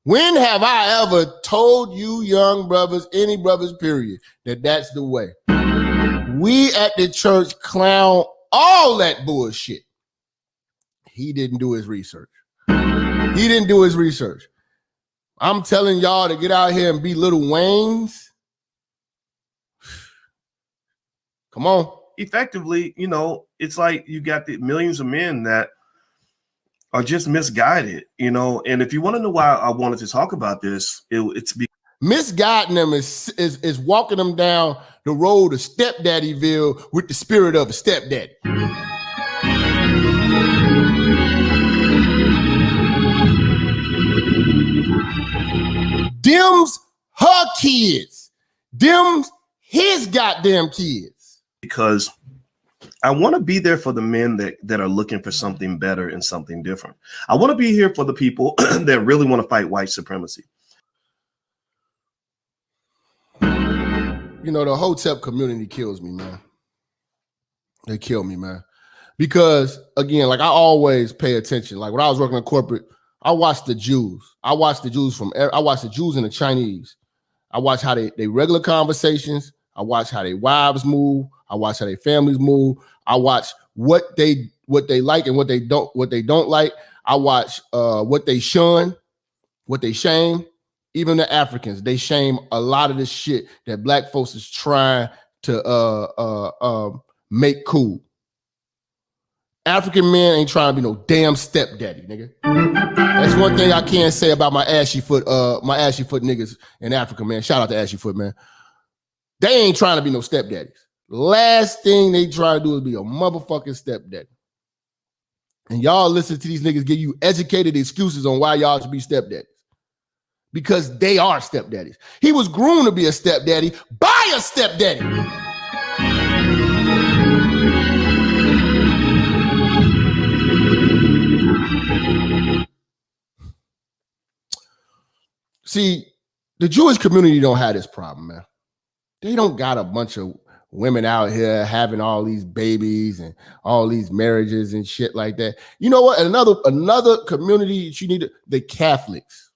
when have I ever told you young brothers, any brothers, period, that that's the way? We at the church clown all that bullshit. He didn't do his research. He didn't do his research. I'm telling y'all to get out here and be Lil Waynes. Come on. Effectively, it's like you got the millions of men that are just misguided, and if you want to know why I wanted to talk about this, it's misguiding them is walking them down the road of stepdaddyville with the spirit of a stepdaddy. Them's her kids. Them's his goddamn kids. Because I want to be there for the men that are looking for something better and something different. I want to be here for the people that really want to fight white supremacy. The Hotep community kills me, man. They kill me, man. Because, again, like I always pay attention. Like when I was working in corporate, I watched the Jews. I watched the Jews and the Chinese. I watched how they regular conversations. I watch how their wives move. I watch how their families move. I watch what they like and what they don't like. I watch what they shun, what they shame. Even the Africans, they shame a lot of this shit that black folks is trying to make cool. African men ain't trying to be no damn stepdaddy, nigga. That's one thing I can't say about my ashy foot niggas in Africa, man. Shout out to Ashy Foot, man. They ain't trying to be no stepdaddies. Last thing they try to do is be a motherfucking stepdaddy. And y'all listen to these niggas give you educated excuses on why y'all should be stepdaddies. Because they are stepdaddies. He was groomed to be a stepdaddy by a stepdaddy. See, the Jewish community don't have this problem, man. They don't got a bunch of women out here having all these babies and all these marriages and shit like that. You know what? Another community that you need, the Catholics.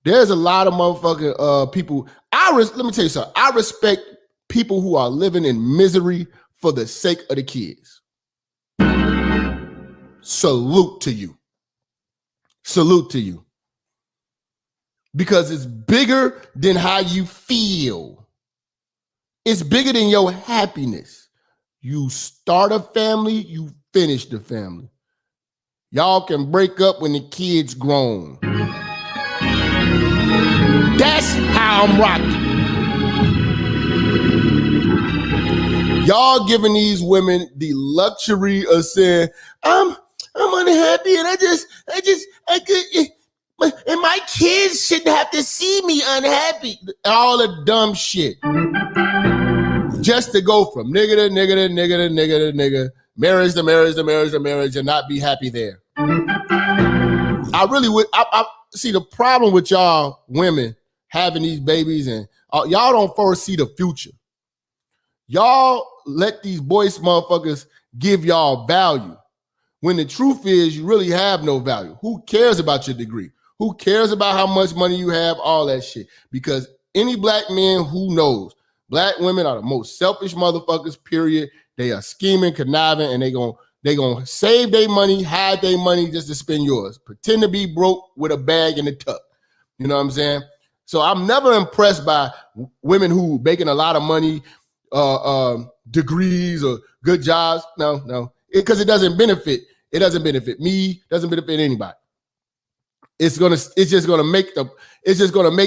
There's a lot of motherfucking people. Let me tell you something. I respect people who are living in misery for the sake of the kids. Salute to you. Salute to you. Because it's bigger than how you feel. It's bigger than your happiness. You start a family, you finish the family. Y'all can break up when the kid's grown. That's how I'm rocking. Y'all giving these women the luxury of saying, I'm unhappy and I could. And my kids shouldn't have to see me unhappy. All the dumb shit. Just to go from nigga to nigga to nigga to nigga to nigga, marriage to marriage to marriage to marriage, and not be happy there. I really would. I see the problem with y'all women having these babies, and y'all don't foresee the future. Y'all let these Boyce motherfuckers give y'all value. When the truth is, you really have no value. Who cares about your degree? Who cares about how much money you have? All that shit. Because any black man who knows, black women are the most selfish motherfuckers, period. They are scheming, conniving, and they gonna save their money, hide their money just to spend yours. Pretend to be broke with a bag in the tuck. You know what I'm saying? So I'm never impressed by women who making a lot of money, degrees or good jobs. No. Because it doesn't benefit. It doesn't benefit me. Doesn't benefit anybody. It's just gonna make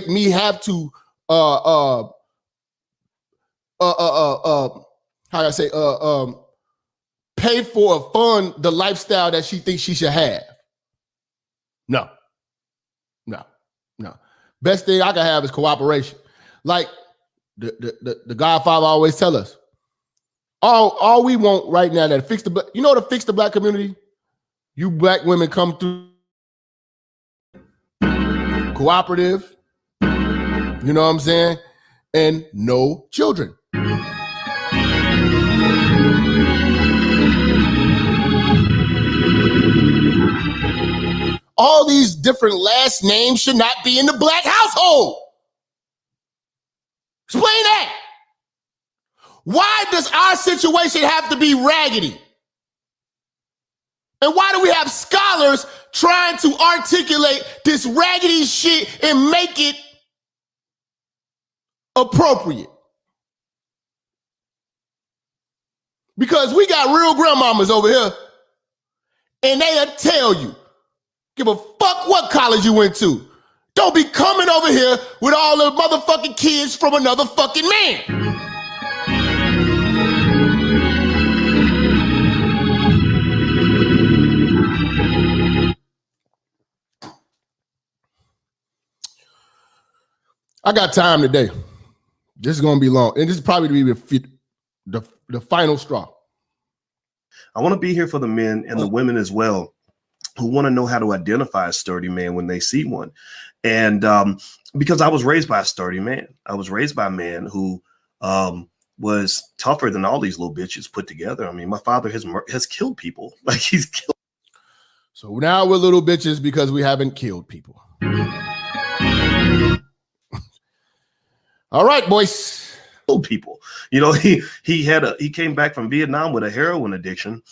me have to pay for or fund the lifestyle that she thinks she should have. No. Best thing I can have is cooperation. Like the Godfather always tell us, all we want right now to fix to fix the black community, you black women come through cooperative, you know what I'm saying, and no children. All these different last names should not be in the black household. Explain that. Why does our situation have to be raggedy? And why do we have scholars trying to articulate this raggedy shit and make it appropriate? Because we got real grandmamas over here, and they'll tell you, give a fuck what college you went to. Don't be coming over here with all the motherfucking kids from another fucking man. I got time today. This is going to be long. And this is probably to be the final straw. I want to be here for the men and the women as well, who want to know how to identify a sturdy man when they see one. And because I was raised by a sturdy man. I was raised by a man who was tougher than all these little bitches put together. I mean, my father has killed people. Like, he's killed. So now we're little bitches because we haven't killed people. All right, boys. Killed people. You know, he came back from Vietnam with a heroin addiction.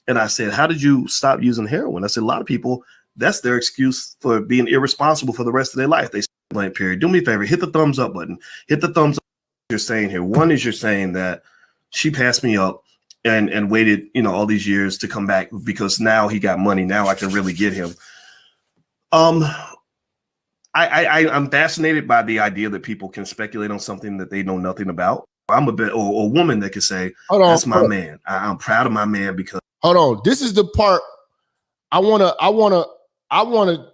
And I said, how did you stop using heroin? I said, a lot of people, that's their excuse for being irresponsible for the rest of their life. They blank period. Do me a favor, hit the thumbs up button. Hit the thumbs up. You're saying here. One is you're saying that she passed me up and waited, all these years to come back because now he got money. Now I can really get him. I'm fascinated by the idea that people can speculate on something that they know nothing about. I'm or a woman that can say, that's my man. I'm proud of my man because. Hold on. This is the part I want to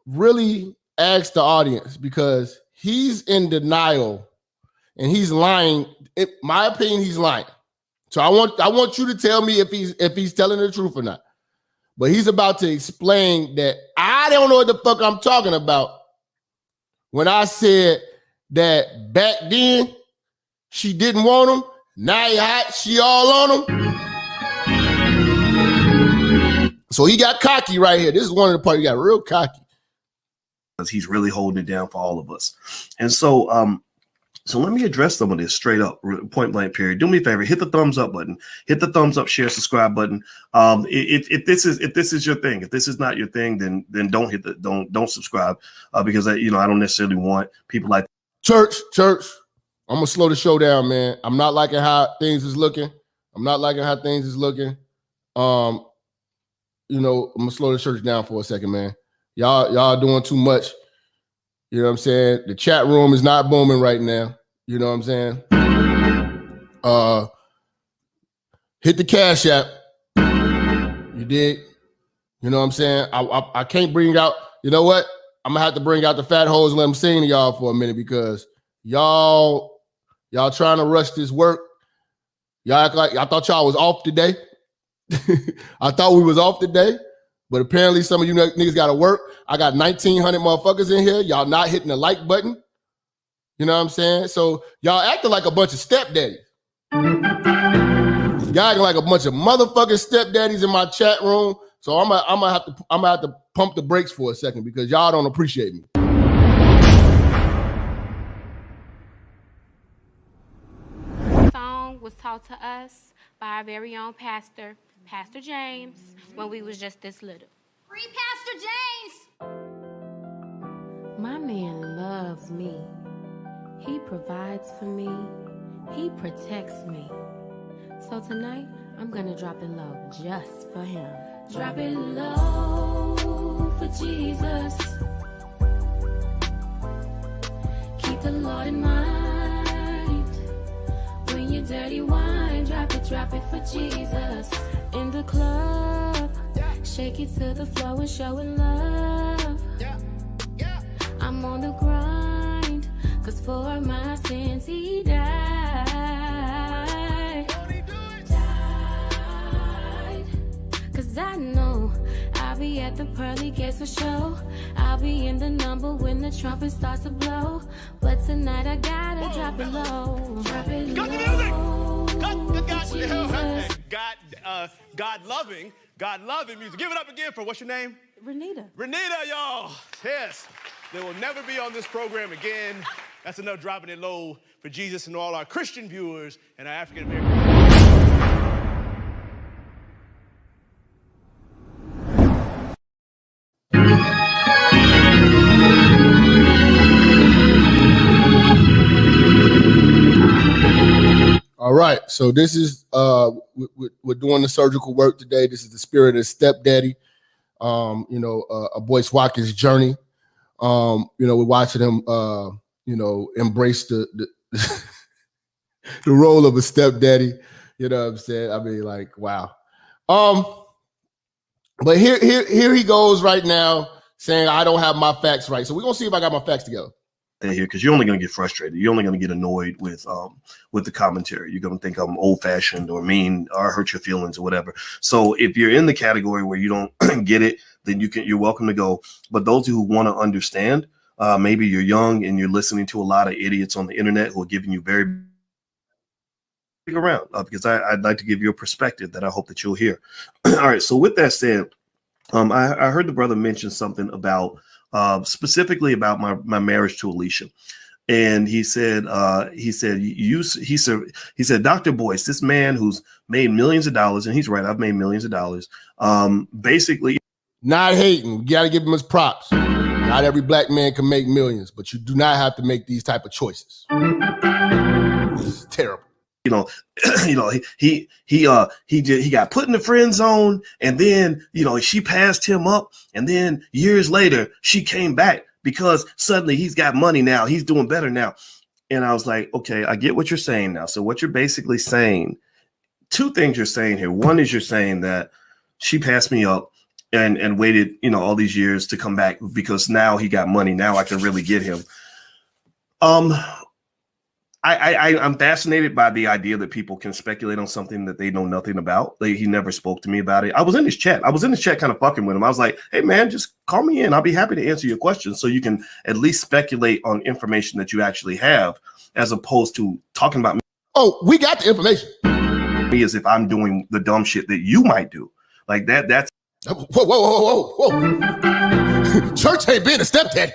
really ask the audience, because he's in denial and he's lying. In my opinion, he's lying. So I want you to tell me if he's telling the truth or not. But he's about to explain that I don't know what the fuck I'm talking about when I said that back then she didn't want him. Now he hot, she all on him. So he got cocky right here. This is one of the parts he got real cocky. Because he's really holding it down for all of us. And so so let me address some of this straight up, point blank period. Do me a favor, hit the thumbs up button, hit the thumbs up, share, subscribe button. If this is your thing, if this is not your thing, then don't don't subscribe because I don't necessarily want people like church. I'm gonna slow the show down, man. I'm not liking how things is looking. I'm gonna slow the church down for a second, man. Y'all doing too much. You know what I'm saying? The chat room is not booming right now. You know what I'm saying? Hit the Cash App. You dig? You know what I'm saying? I can't bring out, you know what? I'm gonna have to bring out the fat hoes and let them sing to y'all for a minute, because y'all trying to rush this work. Y'all act like I thought y'all was off today. I thought we was off today. But apparently some of you niggas got to work. I got 1,900 motherfuckers in here. Y'all not hitting the like button. You know what I'm saying? So y'all acting like a bunch of stepdaddies. Y'all acting like a bunch of motherfucking stepdaddies in my chat room. So I'm gonna have to pump the brakes for a second, because y'all don't appreciate me. The song was taught to us by our very own pastor, Pastor James, when we was just this little. Free Pastor James! My man loves me. He provides for me. He protects me. So tonight, I'm gonna drop it low just for him. Drop it low for Jesus. Keep the Lord in mind. When you're dirty wine, drop it for Jesus. In the club, shake it to the floor and show it love. I'm on the grind, cause for my sins he died. Cause I know I'll be at the pearly gates for show. I'll be in the number when the trumpet starts to blow. But tonight I gotta drop it low. Drop it Cut the low. God loving music. Give it up again for what's your name? Renita. Renita, y'all. Yes. They will never be on this program again. That's enough dropping it low for Jesus and all our Christian viewers and our African American. All right, so this is we're doing the surgical work today. This is the spirit of stepdaddy. A Boyce Watkins Journey. We're watching him embrace the the role of a stepdaddy. You know what I'm saying? I mean, like, wow. But here he goes right now saying I don't have my facts right. So we're gonna see if I got my facts together. Here, because you're only going to get frustrated. You're only going to get annoyed with the commentary. You're going to think I'm old-fashioned or mean or hurt your feelings or whatever. So if you're in the category where you don't get it, then you're welcome to go. But those who want to understand, maybe you're young and you're listening to a lot of idiots on the internet who are giving you very big around because I'd like to give you a perspective that I hope that you'll hear. All right. So with that said, I heard the brother mention something about specifically about my marriage to Alicia. And he said, Dr. Boyce, this man who's made millions of dollars, and he's right, I've made millions of dollars. Basically, not hating, you got to give him his props. Not every black man can make millions, but you do not have to make these type of choices. It's terrible. He got put in the friend zone, and then she passed him up, and then years later she came back because suddenly he's got money now, he's doing better now. And I was like, okay, I get what you're saying now. So what you're basically saying, two things you're saying here. One is you're saying that she passed me up and waited all these years to come back because now he got money, now I can really get him. I'm fascinated by the idea that people can speculate on something that they know nothing about. He never spoke to me about it. I was in his chat kind of fucking with him. I was like, hey man, just call me in. I'll be happy to answer your questions so you can at least speculate on information that you actually have as opposed to talking about me. Oh, we got the information. Me as if I'm doing the dumb shit that you might do. Like that's whoa. Church ain't being a stepdaddy.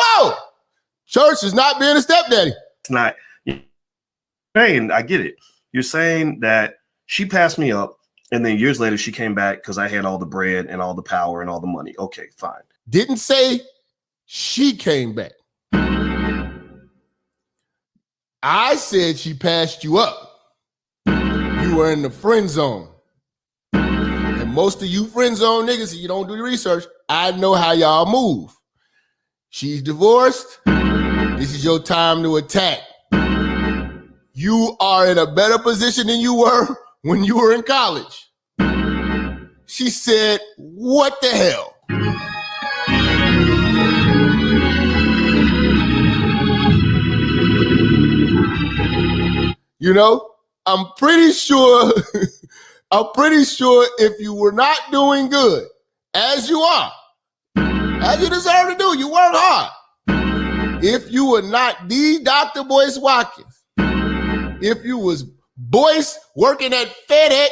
Whoa. Church is not being a stepdaddy. It's not. Saying, I get it. You're saying that she passed me up and then years later she came back because I had all the bread and all the power and all the money. Okay, fine. Didn't say she came back. I said she passed you up. You were in the friend zone. Most of you friend zone niggas, you don't do the research. I know how y'all move. She's divorced. This is your time to attack. You are in a better position than you were when you were in college. She said, what the hell? I'm pretty sure if you were not doing good, as you are, as you deserve to do, you work hard. If you were not the Dr. Boyce Watkins, if you was Boyce working at FedEx,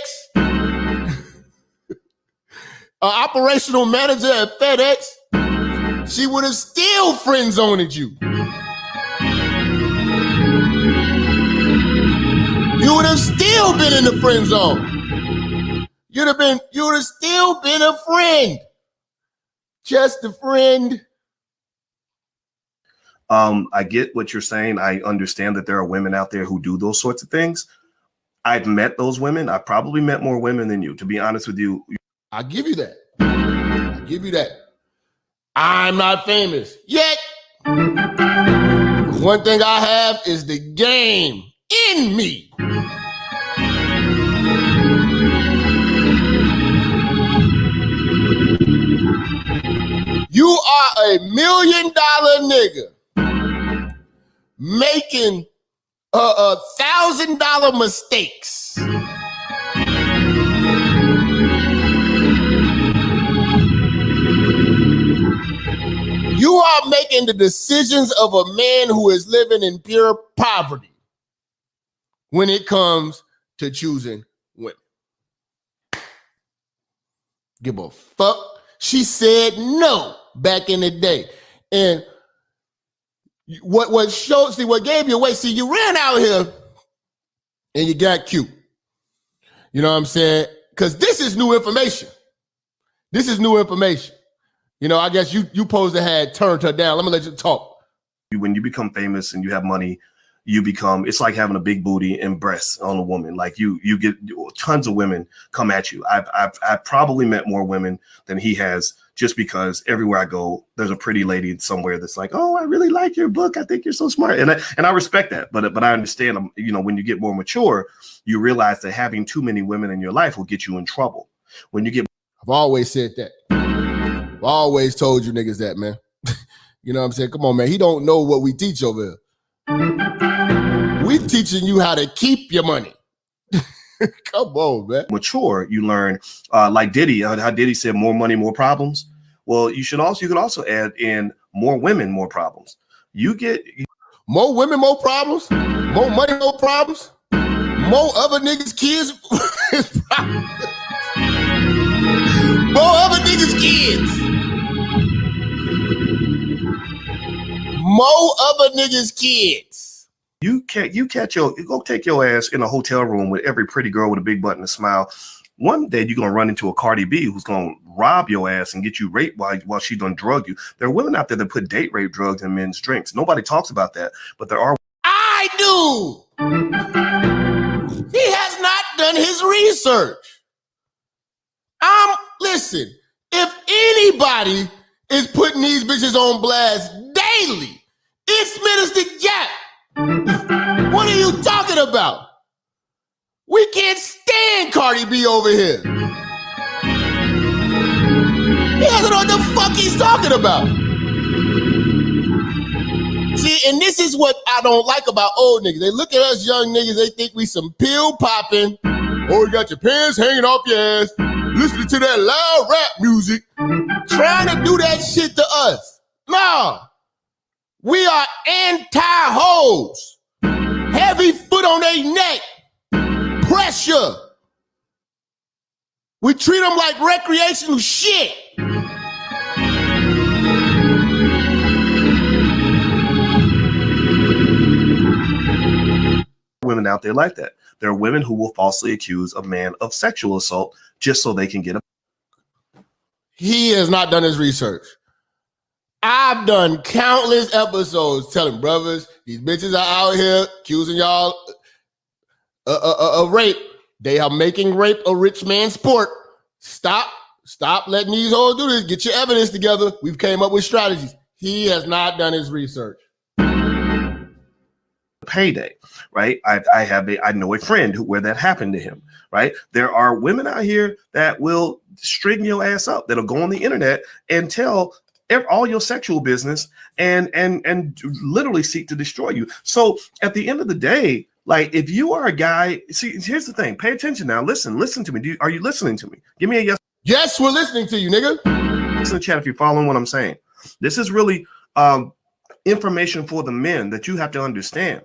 operational manager at FedEx, she would have still friend zoned you. You would have still been in the friend zone. You would have still been a friend. Just a friend. I get what you're saying. I understand that there are women out there who do those sorts of things. I've met those women. I probably met more women than you, to be honest with you. I'll give you that. I'm not famous yet. One thing I have is the game in me. You are $1 million nigga making $1,000 mistakes. You are making the decisions of a man who is living in pure poverty when it comes to choosing women. Give a fuck. She said no back in the day. And what gave you away, see, you ran out here and you got cute. You know what I'm saying? Because this is new information. This is new information. You know, I guess you supposed to have turned her down. Let me let you talk. When you become famous and you have money, it's like having a big booty and breasts on a woman. Like you get tons of women come at you. I've probably met more women than he has, just because everywhere I go, there's a pretty lady somewhere that's like, oh, I really like your book. I think you're so smart. And I respect that. But I understand, you know, when you get more mature, you realize that having too many women in your life will get you in trouble. I've always said that. I've always told you niggas that, man. You know what I'm saying? Come on, man. He don't know what we teach over here. We teaching you how to keep your money. Come on, man. Mature, you learn, like Diddy, how Diddy said, more money, more problems. Well, you could also add in more women, more problems. You get more women, more problems, more money, more problems, more other niggas' kids. More other niggas' kids. More other niggas' kids. You go take your ass in a hotel room with every pretty girl with a big butt and a smile. One day you're gonna run into a Cardi B who's gonna rob your ass and get you raped while she done drug you. There are women out there that put date rape drugs in men's drinks. Nobody talks about that, but there are. I do. He has not done his research. Listen, if anybody is putting these bitches on blast daily, it's Minister Jap. What are you talking about? We can't stand Cardi B over here. He doesn't know what the fuck he's talking about. See, and this is what I don't like about old niggas. They look at us young niggas, they think we some pill popping. Oh, you got your pants hanging off your ass, listening to that loud rap music, trying to do that shit to us. Nah, we are anti-hoes. Heavy foot on their neck, pressure. We treat them like recreational shit. Women out there like that. There are women who will falsely accuse a man of sexual assault just so they can get a. He has not done his research. I've done countless episodes telling brothers, these bitches are out here accusing y'all of rape. They are making rape a rich man's sport. Stop letting these hoes do this. Get your evidence together. We've came up with strategies. He has not done his research. Payday, right? I know a friend where that happened to him, right? There are women out here that will string your ass up, that'll go on the internet and tell all your sexual business and literally seek to destroy you. So at the end of the day, like, if you are a guy, see, here's the thing, pay attention now. Listen to me. Are you listening to me? Give me a yes. Yes, we're listening to you, nigga. Listen to chat if you're following what I'm saying. This is really information for the men that you have to understand.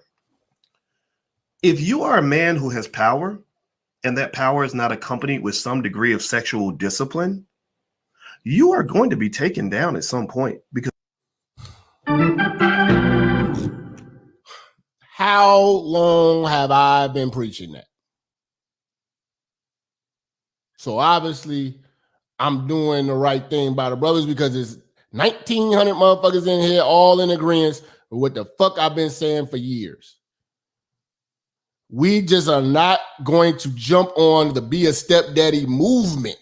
If you are a man who has power and that power is not accompanied with some degree of sexual discipline, you are going to be taken down at some point. Because how long have I been preaching that? So obviously I'm doing the right thing by the brothers, because there's 1,900 motherfuckers in here all in agreement with what the fuck I've been saying for years. We just are not going to jump on the be a stepdaddy movement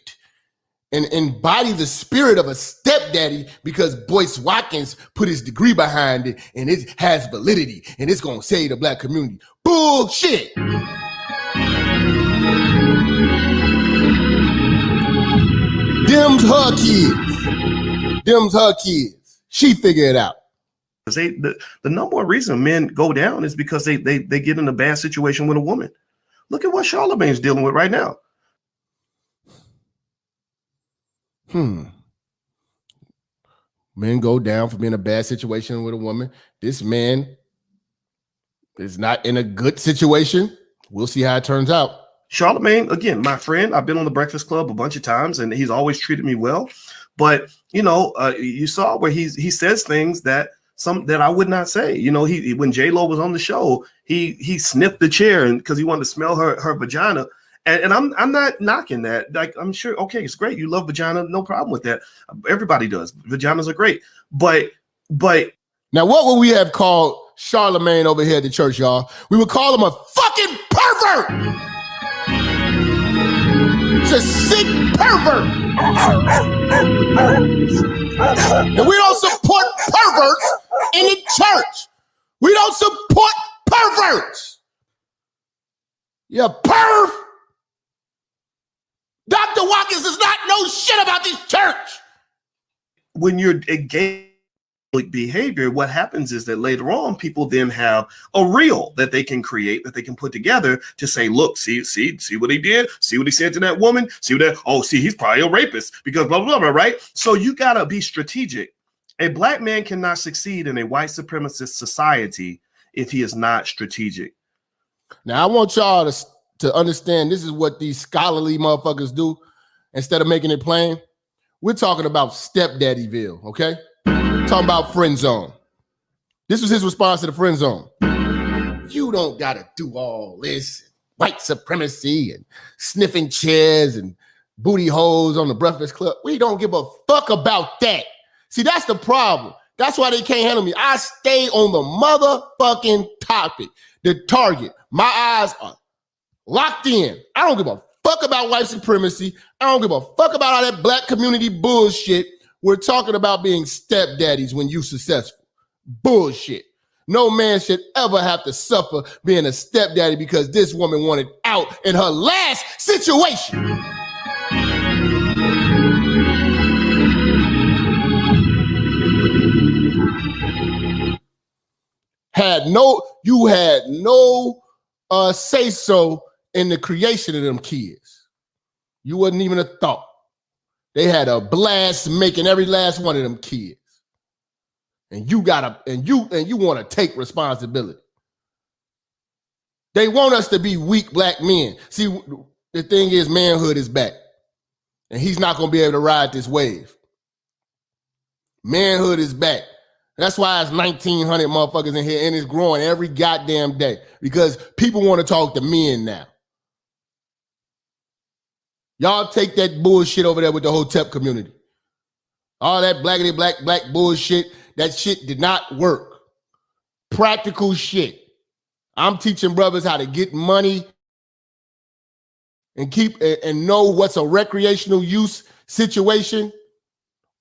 and embody the spirit of a stepdaddy because Boyce Watkins put his degree behind it and it has validity and it's going to save the black community. Bullshit. Them's her kids. Them's her kids. She figured it out. The number one reason men go down is because they get in a bad situation with a woman. Look at what Charlamagne's dealing with right now. Men go down for being in a bad situation with a woman. This man is not in a good situation. We'll see how it turns out. Charlamagne, again, my friend, I've been on the Breakfast Club a bunch of times and he's always treated me well. But, you know, you saw where he says things that I would not say. You know, when J-Lo was on the show, he sniffed the chair and because he wanted to smell her vagina. And I'm not knocking that. Like, I'm sure, okay, it's great. You love vagina, no problem with that. Everybody does. Vaginas are great. But now, what would we have called Charlamagne over here at the church, y'all? We would call him a fucking pervert. It's a sick pervert. And we don't support perverts in the church. We don't support perverts. You perv. Dr. Watkins does not know shit about this church. When you're engaged in behavior, what happens is that later on, people then have a reel that they can create, that they can put together to say, look, see what he did, see what he said to that woman, he's probably a rapist because blah, blah, blah, right? So you got to be strategic. A black man cannot succeed in a white supremacist society if he is not strategic. Now, I want y'all to understand this is what these scholarly motherfuckers do. Instead of making it plain, we're talking about stepdaddyville, okay? Talking about friend zone. This was his response to the friend zone. You don't gotta do all this white supremacy and sniffing chairs and booty holes on the Breakfast Club. We don't give a fuck about that. See, that's the problem. That's why they can't handle me. I stay on the motherfucking topic, the target. My eyes are locked in. I don't give a fuck about white supremacy. I don't give a fuck about all that black community bullshit. We're talking about being stepdaddies when you successful. Bullshit. No man should ever have to suffer being a stepdaddy because this woman wanted out in her last situation. You had no say so in the creation of them kids. You wasn't even a thought. They had a blast making every last one of them kids. And you want to take responsibility. They want us to be weak black men. See, the thing is, manhood is back. And he's not going to be able to ride this wave. Manhood is back. That's why it's 1,900 motherfuckers in here and it's growing every goddamn day because people want to talk to men now. Y'all take that bullshit over there with the Hotep community. All that blackity black bullshit, that shit did not work. Practical shit. I'm teaching brothers how to get money and know what's a recreational use situation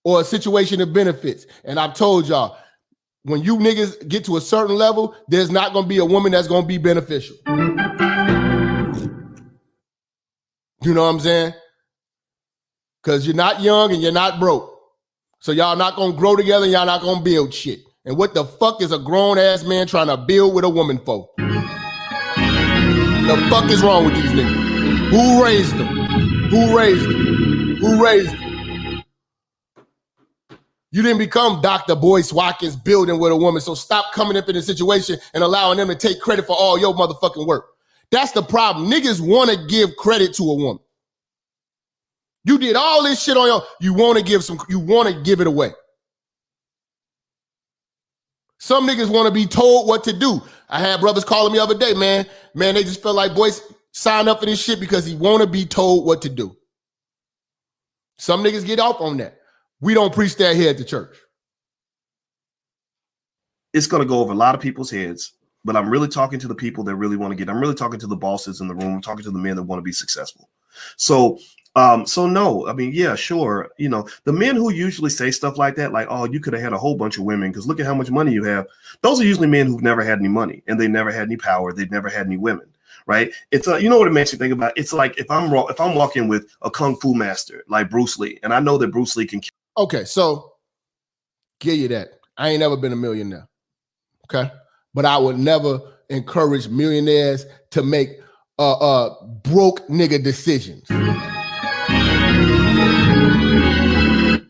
or a situation of benefits. And I've told y'all, when you niggas get to a certain level, there's not going to be a woman that's going to be beneficial. You know what I'm saying? Because you're not young and you're not broke. So y'all not going to grow together and y'all not going to build shit. And what the fuck is a grown-ass man trying to build with a woman for? The fuck is wrong with these niggas? Who raised them? Who raised them? Who raised them? You didn't become Dr. Boyce Watkins building with a woman, so stop coming up in a situation and allowing them to take credit for all your motherfucking work. That's the problem. Niggas want to give credit to a woman. You did all this shit on you want to give it away. Some niggas want to be told what to do. I had brothers calling me the other day, man, they just felt like Boyce signed up for this shit because he want to be told what to do. Some niggas get off on that. We don't preach that here at the church. It's going to go over a lot of people's heads, but I'm really talking to the people that really want to I'm really talking to the bosses in the room. I'm talking to the men that want to be successful. So So no, I mean, yeah, sure. You know, the men who usually say stuff like that, like, oh, you could have had a whole bunch of women because look at how much money you have. Those are usually men who've never had any money and they never had any power. They've never had any women, right? It's you know what it makes you think about? It's like if I'm walking with a kung fu master like Bruce Lee, and I know that Bruce Lee can. Okay, so give you that. I ain't never been a millionaire. Okay, but I would never encourage millionaires to make broke nigga decisions.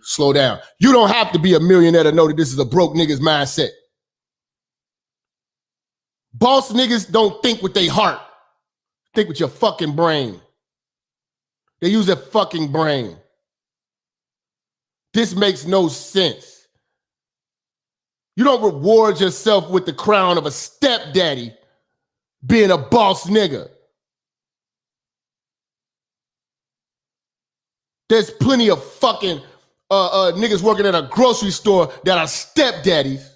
Slow down. You don't have to be a millionaire to know that this is a broke nigga's mindset. Boss niggas don't think with their heart. Think with your fucking brain. They use their fucking brain. This makes no sense. You don't reward yourself with the crown of a stepdaddy being a boss nigga. There's plenty of fucking niggas working at a grocery store that are stepdaddies.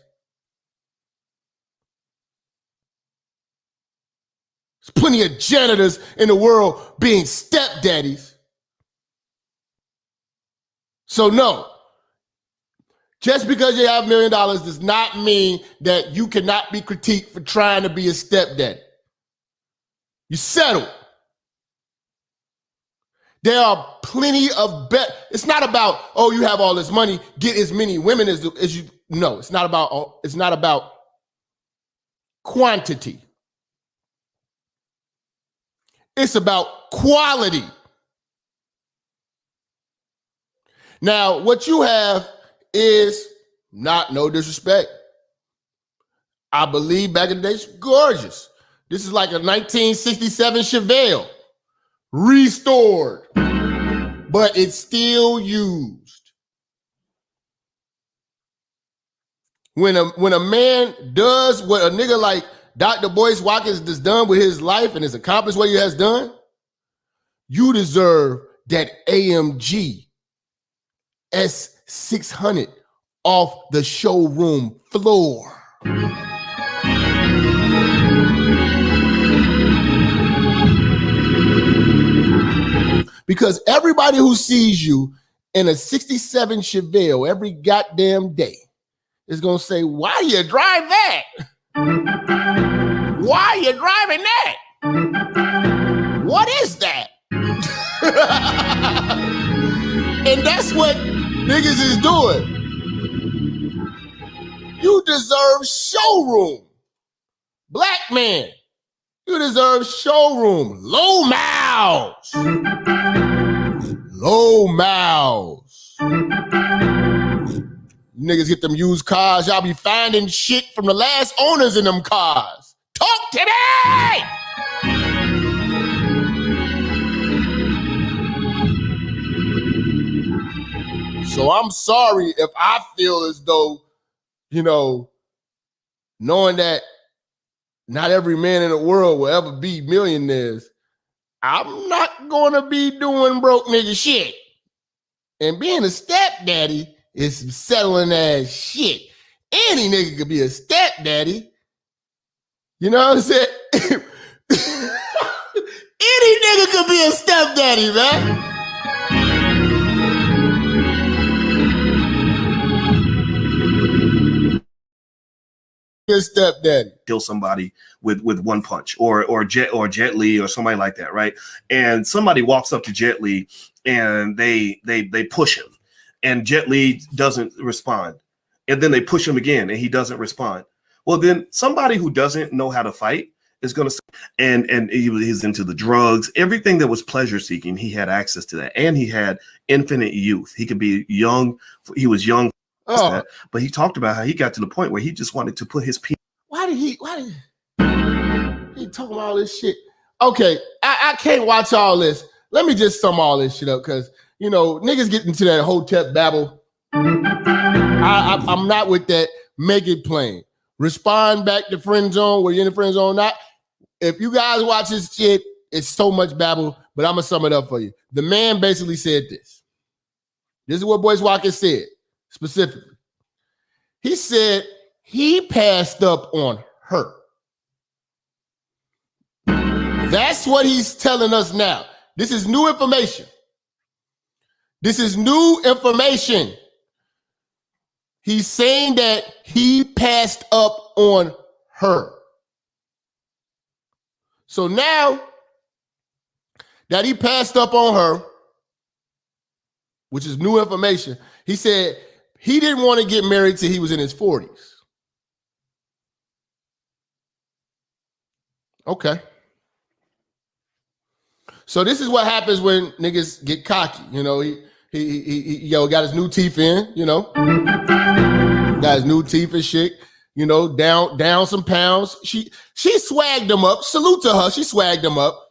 There's plenty of janitors in the world being stepdaddies. So no, just because you have $1 million does not mean that you cannot be critiqued for trying to be a stepdaddy. You settle. There are plenty of it's not about, oh, you have all this money, get as many women as you. No, it's not about quantity. It's about quality. Now, what you have is no disrespect. I believe back in the days, gorgeous. This is like a 1967 Chevelle. Restored, but it's still used. When a man does what a nigga like Dr. Boyce Watkins has done with his life and has accomplished what he has done, you deserve that AMG S600 off the showroom floor. Because everybody who sees you in a 67 Chevelle every goddamn day is going to say, why do you drive that? Why are you driving that? What is that? And that's what niggas is doing. You deserve showroom. Black man, you deserve showroom. Low miles. Low miles. Niggas get them used cars. Y'all be finding shit from the last owners in them cars. Talk to me! So I'm sorry if I feel as though, you know, knowing that not every man in the world will ever be millionaires, I'm not going to be doing broke nigga shit. And being a stepdaddy is some settling ass shit. Any nigga could be a stepdaddy. You know what I'm saying? Any nigga could be a stepdaddy, man. Stepdaddy kill somebody with one punch or Jet Li or somebody like that, right? And somebody walks up to Jet Li and they push him and Jet Li doesn't respond, and then they push him again and he doesn't respond. Well, then somebody who doesn't know how to fight is going to, and he's into the drugs, everything that was pleasure seeking. He had access to that, and he had infinite youth. He could be young. He was young. That, but he talked about how he got to the point where he just wanted to put his penis. Why did he talking about all this shit? Okay, I can't watch all this. Let me just sum all this shit up, because, you know, niggas get into that hotep babble. I'm not with that. Make it plain. Respond back to friend zone where you're in the friend zone or not. If you guys watch this shit, it's so much babble, but I'm going to sum it up for you. The man basically said this. This is what Boyce Watkins said. Specifically, he said he passed up on her. That's what he's telling us now. This is new information. This is new information. He's saying that he passed up on her. So now that he passed up on her, which is new information, he said he didn't want to get married till he was in his 40s. Okay. So this is what happens when niggas get cocky. You know, he got his new teeth in, you know. Got his new teeth and shit, you know, down some pounds. She swagged him up. Salute to her. She swagged him up.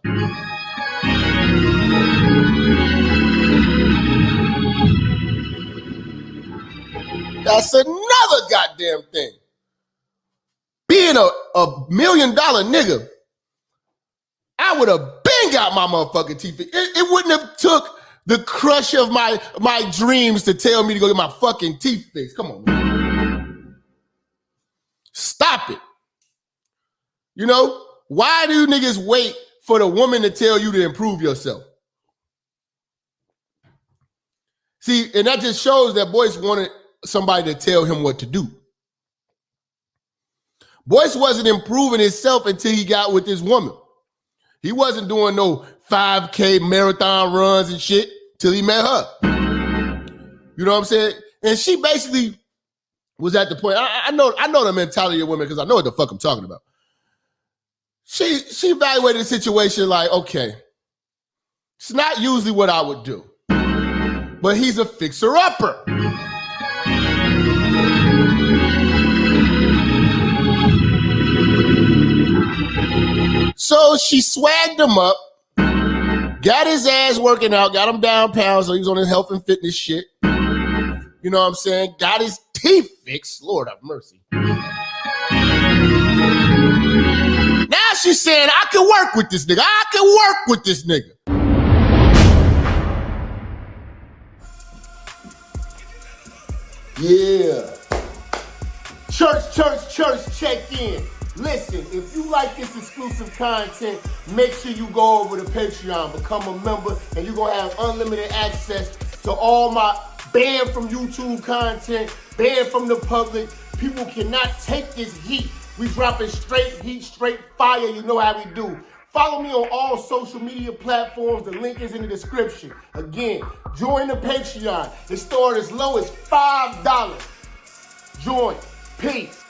That's another goddamn thing. Being a $1 million nigga, I would have been got my motherfucking teeth. It wouldn't have took the crush of my dreams to tell me to go get my fucking teeth fixed. Come on, man. Stop it. You know, why do you niggas wait for the woman to tell you to improve yourself? See, and that just shows that Boyce wanted somebody to tell him what to do. Boyce wasn't improving himself until he got with this woman. He wasn't doing no 5K marathon runs and shit till he met her. You know what I'm saying? And she basically was at the point. I know the mentality of women because I know what the fuck I'm talking about. She evaluated the situation like, okay, it's not usually what I would do, but he's a fixer-upper. So she swagged him up, got his ass working out, got him down pounds, so he was on his health and fitness shit. You know what I'm saying? Got his teeth fixed. Lord have mercy. Now she's saying, I can work with this nigga. I can work with this nigga. Yeah. Church, check in. Listen, if you like this exclusive content, make sure you go over to Patreon, become a member, and you're going to have unlimited access to all my banned from YouTube content, banned from the public. People cannot take this heat. We dropping straight heat, straight fire. You know how we do. Follow me on all social media platforms. The link is in the description. Again, join the Patreon. It starts as low as $5. Join. Peace.